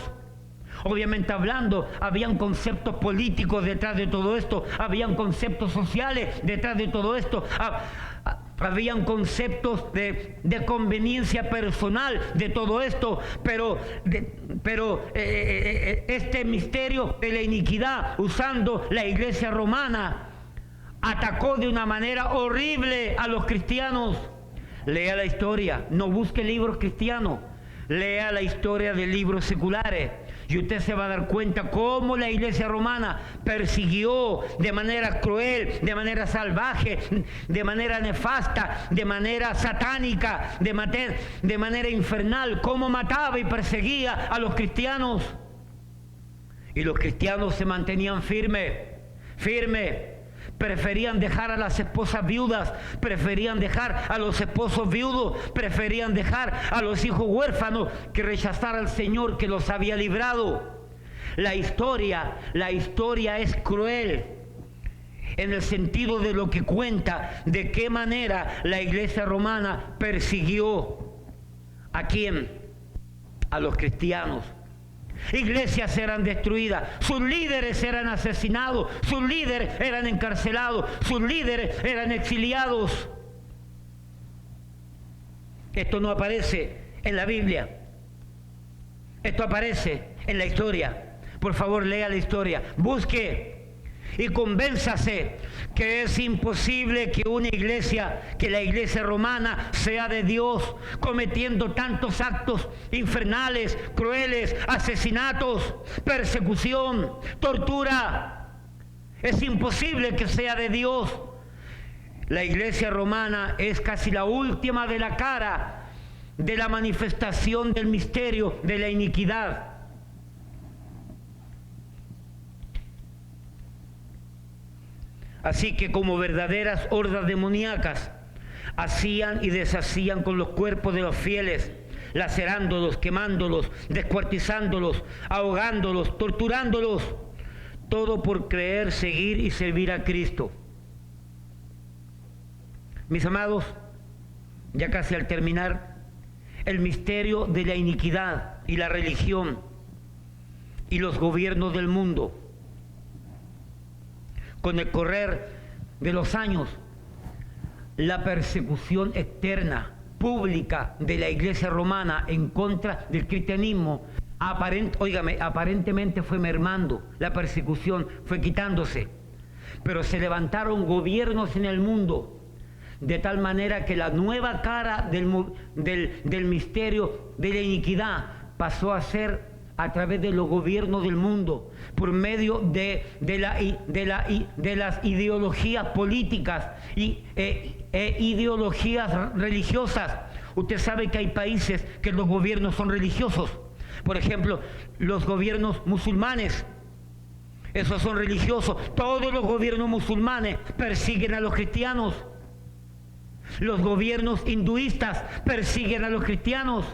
Obviamente hablando, habían conceptos políticos detrás de todo esto, habían conceptos sociales detrás de todo esto, habían conceptos de conveniencia personal de todo esto, pero este misterio de la iniquidad, usando la iglesia romana, atacó de una manera horrible a los cristianos. Lea la historia, no busque libros cristianos, lea la historia de libros seculares, y usted se va a dar cuenta cómo la iglesia romana persiguió de manera cruel, de manera salvaje, de manera nefasta, de manera satánica, de manera infernal, cómo mataba y perseguía a los cristianos. Y los cristianos se mantenían firmes. Preferían dejar a las esposas viudas, preferían dejar a los esposos viudos, preferían dejar a los hijos huérfanos que rechazar al Señor que los había librado. La historia es cruel en el sentido de lo que cuenta, de qué manera la iglesia romana persiguió ¿a quién? a los cristianos. Iglesias eran destruidas, sus líderes eran asesinados, sus líderes eran encarcelados, sus líderes eran exiliados. Esto no aparece en la Biblia, esto aparece en la historia. Por favor, lea la historia, busque y convénzase que es imposible que una iglesia, que la iglesia romana sea de Dios, cometiendo tantos actos infernales, crueles, asesinatos, persecución, tortura. Es imposible que sea de Dios. La iglesia romana es casi la última de la cara de la manifestación del misterio de la iniquidad. Así que como verdaderas hordas demoníacas, hacían y deshacían con los cuerpos de los fieles, lacerándolos, quemándolos, descuartizándolos, ahogándolos, torturándolos, todo por creer, seguir y servir a Cristo. Mis amados, ya casi al terminar, el misterio de la iniquidad y la religión y los gobiernos del mundo. Con el correr de los años, la persecución externa, pública de la iglesia romana en contra del cristianismo, aparentemente fue mermando, la persecución fue quitándose, pero se levantaron gobiernos en el mundo, de tal manera que la nueva cara del misterio de la iniquidad pasó a ser a través de los gobiernos del mundo, por medio de las ideologías políticas y ideologías religiosas. Usted sabe que hay países que los gobiernos son religiosos. Por ejemplo, los gobiernos musulmanes, esos son religiosos. Todos los gobiernos musulmanes persiguen a los cristianos. Los gobiernos hinduistas persiguen a los cristianos.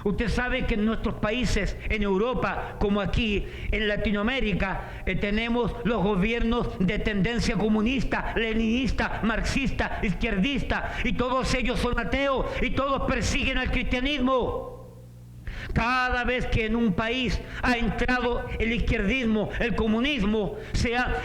Usted sabe que en nuestros países, en Europa, como aquí en Latinoamérica, tenemos los gobiernos de tendencia comunista, leninista, marxista, izquierdista, y todos ellos son ateos y todos persiguen al cristianismo. Cada vez que en un país ha entrado el izquierdismo, el comunismo,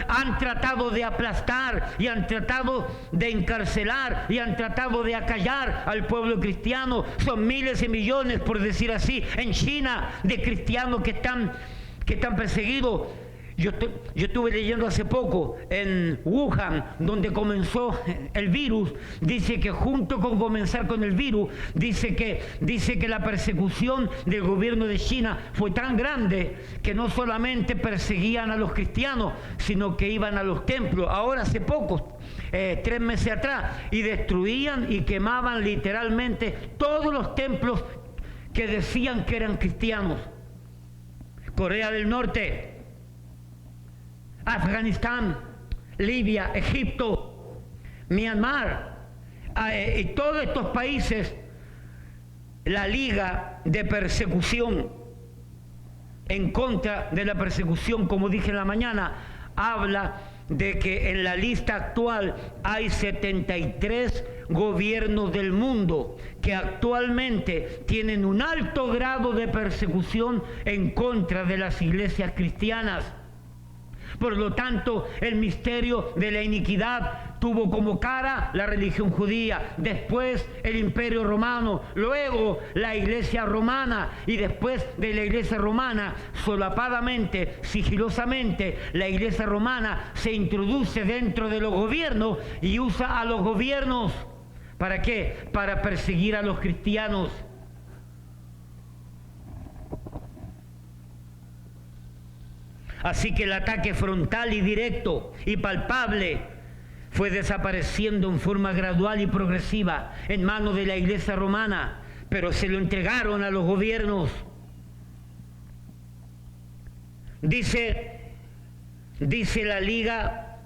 han tratado de aplastar y han tratado de encarcelar y han tratado de acallar al pueblo cristiano. Son miles y millones, por decir así, en China, de cristianos que están perseguidos. Yo estuve leyendo hace poco en Wuhan, donde comenzó el virus. Dice que junto con comenzar con el virus, dice que la persecución del gobierno de China fue tan grande que no solamente perseguían a los cristianos, sino que iban a los templos. Ahora hace poco, 3 meses atrás, y destruían y quemaban literalmente todos los templos que decían que eran cristianos. Corea del Norte, Afganistán, Libia, Egipto, Myanmar, y todos estos países, la liga de persecución en contra de la persecución, como dije en la mañana, habla de que en la lista actual hay 73 gobiernos del mundo que actualmente tienen un alto grado de persecución en contra de las iglesias cristianas. Por lo tanto, el misterio de la iniquidad tuvo como cara la religión judía, después el imperio romano, luego la iglesia romana, y después de la iglesia romana, solapadamente, sigilosamente, la iglesia romana se introduce dentro de los gobiernos y usa a los gobiernos. ¿Para qué? Para perseguir a los cristianos. Así que el ataque frontal y directo y palpable fue desapareciendo en forma gradual y progresiva en manos de la iglesia romana, pero se lo entregaron a los gobiernos. Dice la Liga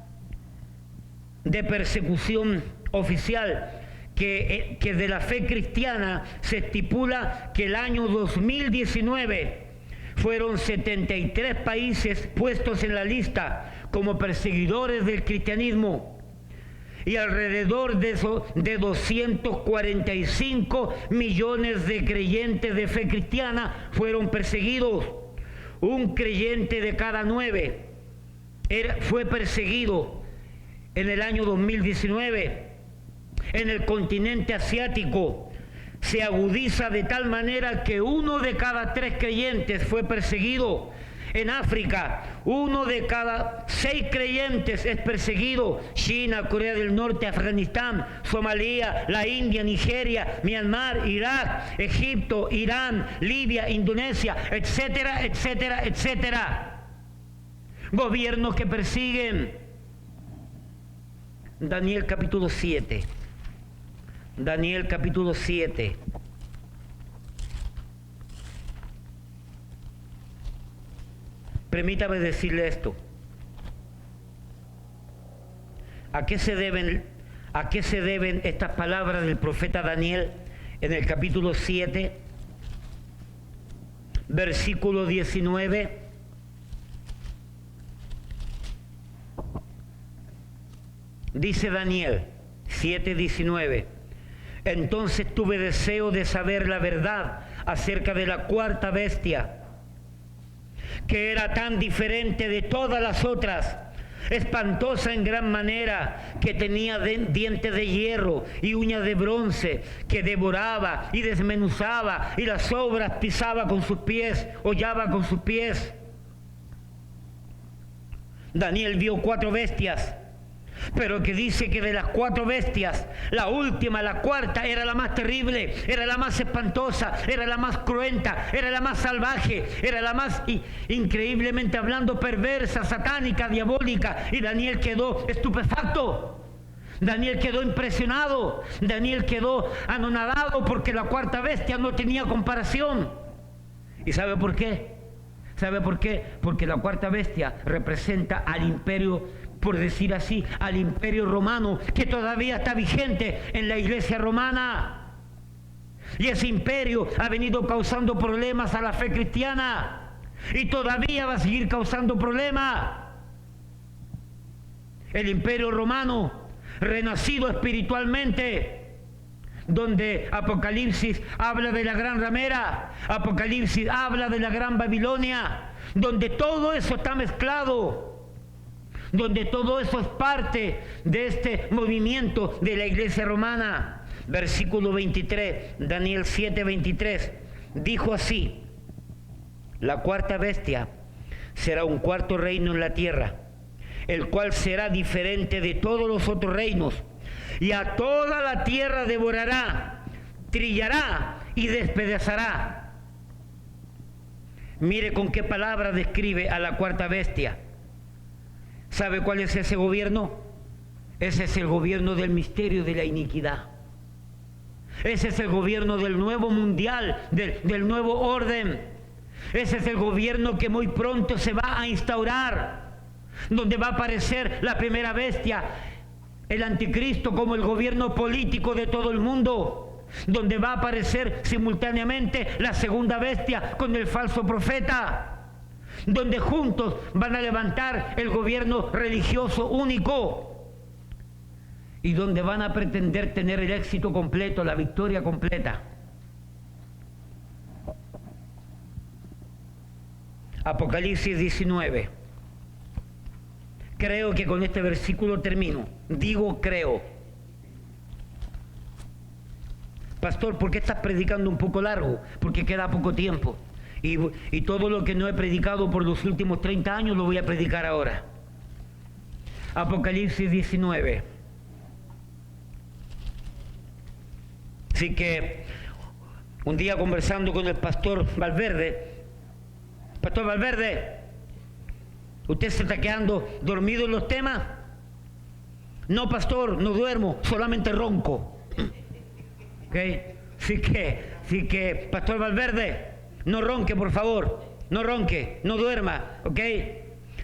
de Persecución Oficial que de la fe cristiana se estipula que el año 2019 fueron 73 países puestos en la lista como perseguidores del cristianismo. y alrededor de 245 millones de creyentes de fe cristiana fueron perseguidos. Un creyente de cada 9 fue perseguido en el año 2019. En el continente asiático se agudiza de tal manera que 1 de cada 3 creyentes fue perseguido. En África, 1 de cada 6 creyentes es perseguido. China, Corea del Norte, Afganistán, Somalia, la India, Nigeria, Myanmar, Irak, Egipto, Irán, Libia, Indonesia, etcétera, etcétera, etcétera. Gobiernos que persiguen. Daniel capítulo 7. Daniel capítulo 7. Permítame decirle esto. ¿A qué se deben estas palabras del profeta Daniel en el capítulo 7, versículo 19? Dice Daniel 7:19. Entonces tuve deseo de saber la verdad acerca de la cuarta bestia, que era tan diferente de todas las otras, espantosa en gran manera, que tenía dientes de hierro y uñas de bronce, que devoraba y desmenuzaba, y las sobras pisaba con sus pies, hollaba con sus pies. Daniel vio 4 bestias, pero que dice que de las 4 bestias, la última, la cuarta, era la más terrible, era la más espantosa, era la más cruenta, era la más salvaje, era la más, increíblemente hablando, perversa, satánica, diabólica. Y Daniel quedó estupefacto. Daniel quedó impresionado. Daniel quedó anonadado porque la cuarta bestia no tenía comparación. ¿Y sabe por qué? ¿Sabe por qué? Porque la cuarta bestia representa al imperio, por decir así, al imperio romano, que todavía está vigente en la iglesia romana. Y ese imperio ha venido causando problemas a la fe cristiana y todavía va a seguir causando problemas. El imperio romano, renacido espiritualmente, donde Apocalipsis habla de la gran ramera, Apocalipsis habla de la gran Babilonia, donde todo eso está mezclado, donde todo eso es parte de este movimiento de la iglesia romana. Versículo 23, Daniel 7:23, dijo así: la cuarta bestia será un cuarto reino en la tierra, el cual será diferente de todos los otros reinos, y a toda la tierra devorará, trillará y despedazará. Mire con qué palabra describe a la cuarta bestia. ¿Sabe cuál es ese gobierno? Ese es el gobierno del misterio de la iniquidad. Ese es el gobierno del nuevo mundial, del nuevo orden. Ese es el gobierno que muy pronto se va a instaurar, donde va a aparecer la primera bestia, el anticristo, como el gobierno político de todo el mundo, donde va a aparecer simultáneamente la segunda bestia con el falso profeta, donde juntos van a levantar el gobierno religioso único y donde van a pretender tener el éxito completo, la victoria completa. Apocalipsis 19. Creo que con este versículo termino. Digo creo. Pastor, ¿por qué estás predicando un poco largo? Porque queda poco tiempo. Y todo lo que no he predicado por los últimos 30 años lo voy a predicar ahora. Apocalipsis 19. Así que un día conversando con el pastor Valverde, ¿usted se está quedando dormido en los temas? No, pastor, no duermo, solamente ronco. ¿Okay? Así que, pastor Valverde, no ronque, por favor, no ronque, no duerma, ¿ok?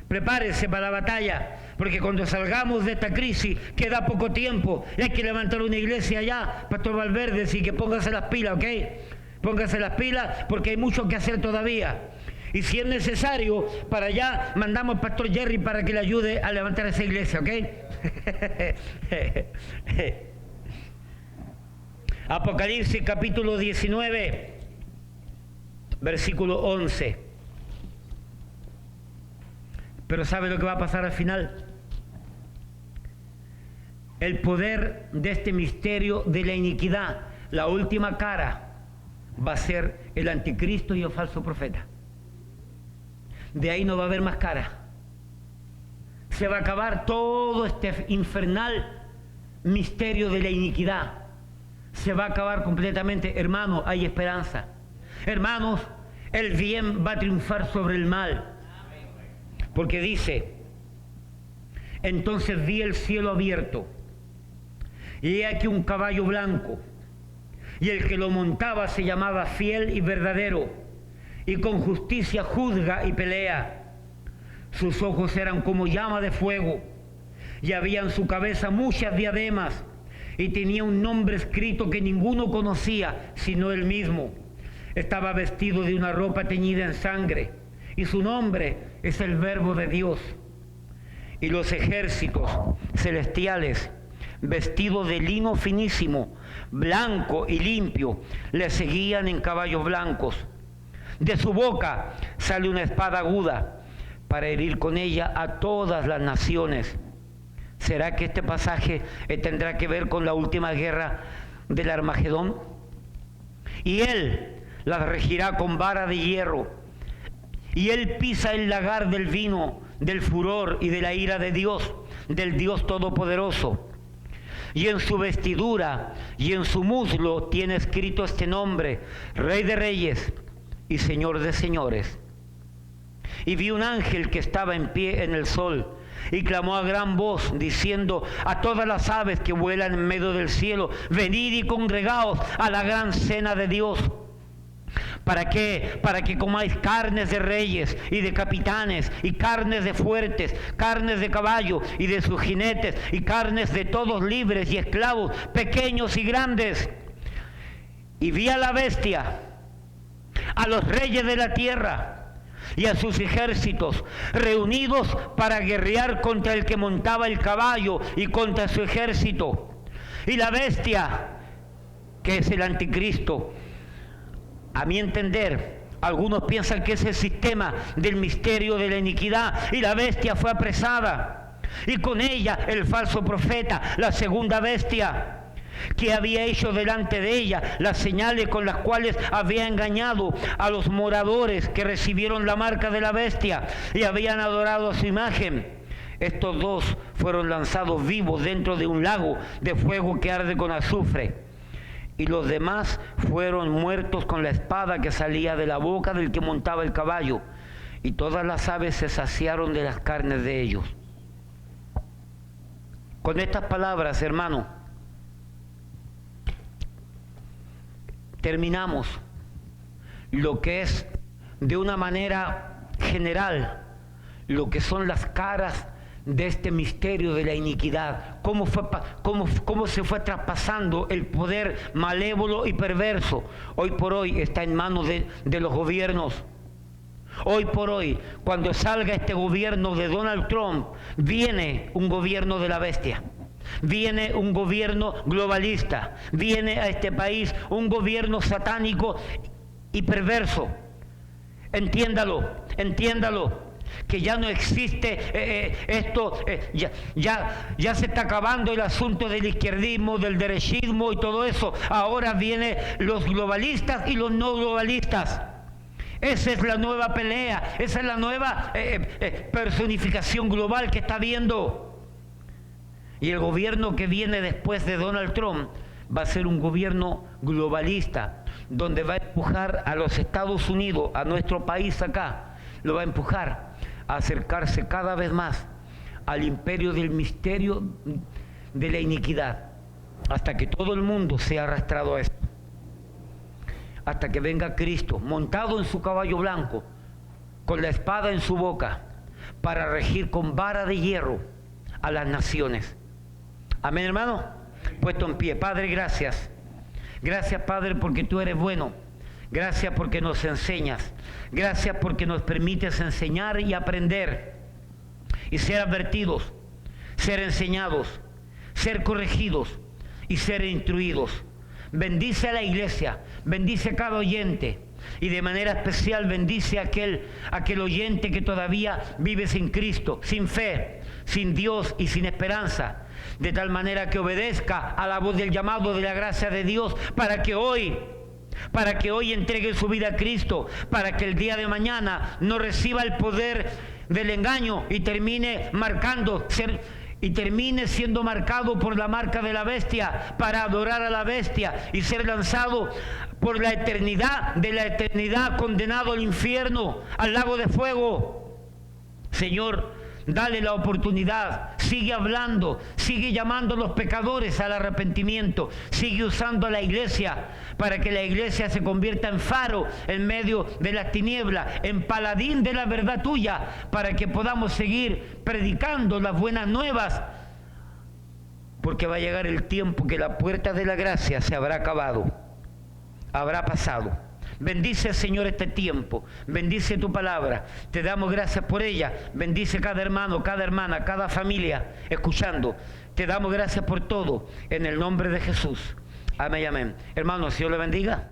Prepárese para la batalla, porque cuando salgamos de esta crisis queda poco tiempo y hay que levantar una iglesia allá, pastor Valverde, así que póngase las pilas, ¿ok? Póngase las pilas porque hay mucho que hacer todavía. Y si es necesario, para allá mandamos al pastor Jerry para que le ayude a levantar esa iglesia, ¿ok? Apocalipsis capítulo 19, versículo 11. Pero ¿sabe lo que va a pasar al final? El poder de este misterio de la iniquidad, la última cara, va a ser el anticristo y el falso profeta. De ahí no va a haber más cara. Se va a acabar todo este infernal misterio de la iniquidad. Se va a acabar completamente. Hermanos, hay esperanza. Hermanos, el bien va a triunfar sobre el mal. Porque dice: entonces vi el cielo abierto, y he aquí un caballo blanco, y el que lo montaba se llamaba Fiel y Verdadero, y con justicia juzga y pelea. Sus ojos eran como llama de fuego, y había en su cabeza muchas diademas, y tenía un nombre escrito que ninguno conocía sino él mismo. Estaba vestido de una ropa teñida en sangre, y su nombre es el Verbo de Dios. Y los ejércitos celestiales, vestidos de lino finísimo, blanco y limpio, le seguían en caballos blancos. De su boca sale una espada aguda para herir con ella a todas las naciones. ¿Será que este pasaje tendrá que ver con la última guerra del Armagedón? Y él las regirá con vara de hierro, y él pisa el lagar del vino, del furor y de la ira de Dios, del Dios Todopoderoso. Y en su vestidura y en su muslo tiene escrito este nombre: Rey de Reyes y Señor de Señores. Y vi un ángel que estaba en pie en el sol, y clamó a gran voz, diciendo a todas las aves que vuelan en medio del cielo: venid y congregaos a la gran cena de Dios. ¿Para qué? Para que comáis carnes de reyes y de capitanes, y carnes de fuertes, carnes de caballo y de sus jinetes, y carnes de todos libres y esclavos, pequeños y grandes. Y vi a la bestia, a los reyes de la tierra y a sus ejércitos reunidos para guerrear contra el que montaba el caballo y contra su ejército. Y la bestia, que es el anticristo, a mi entender, algunos piensan que es el sistema del misterio de la iniquidad, y la bestia fue apresada, y con ella el falso profeta, la segunda bestia, que había hecho delante de ella las señales con las cuales había engañado a los moradores que recibieron la marca de la bestia y habían adorado a su imagen. Estos dos fueron lanzados vivos dentro de un lago de fuego que arde con azufre. Y los demás fueron muertos con la espada que salía de la boca del que montaba el caballo. Y todas las aves se saciaron de las carnes de ellos. Con estas palabras, hermano, terminamos lo que es, de una manera general, lo que son las caras de este misterio de la iniquidad, cómo se fue traspasando el poder malévolo y perverso. Hoy por hoy está en manos de los gobiernos. Hoy por hoy, cuando salga este gobierno de Donald Trump, viene un gobierno de la bestia, viene un gobierno globalista, viene a este país un gobierno satánico y perverso. Entiéndalo, que ya no existe esto, ya se está acabando el asunto del izquierdismo, del derechismo y todo eso. Ahora vienen los globalistas y los no globalistas. Esa es la nueva pelea, esa es la nueva personificación global que está habiendo. Y el gobierno que viene después de Donald Trump va a ser un gobierno globalista, donde va a empujar a los Estados Unidos, a nuestro país acá, lo va a empujar a acercarse cada vez más al imperio del misterio de la iniquidad, hasta que todo el mundo sea arrastrado a eso, hasta que venga Cristo montado en su caballo blanco, con la espada en su boca, para regir con vara de hierro a las naciones. Amén, hermano. Puesto en pie. Padre, gracias. Gracias, Padre, porque tú eres bueno. Gracias porque nos enseñas. Gracias porque nos permites enseñar y aprender y ser advertidos, ser enseñados, ser corregidos y ser instruidos. Bendice a la iglesia, bendice a cada oyente y de manera especial bendice a aquel oyente que todavía vive sin Cristo, sin fe, sin Dios y sin esperanza, de tal manera que obedezca a la voz del llamado de la gracia de Dios para que hoy entregue su vida a Cristo, para que el día de mañana no reciba el poder del engaño y termine siendo marcado por la marca de la bestia, para adorar a la bestia y ser lanzado por la eternidad, de la eternidad condenado al infierno, al lago de fuego. Señor, dale la oportunidad, sigue hablando, sigue llamando a los pecadores al arrepentimiento, sigue usando a la iglesia para que la iglesia se convierta en faro en medio de las tinieblas, en paladín de la verdad tuya, para que podamos seguir predicando las buenas nuevas, porque va a llegar el tiempo que la puerta de la gracia se habrá acabado, habrá pasado. Bendice, Señor, este tiempo. Bendice tu palabra. Te damos gracias por ella. Bendice cada hermano, cada hermana, cada familia escuchando. Te damos gracias por todo. En el nombre de Jesús. Amén y amén. Hermanos, Dios le bendiga.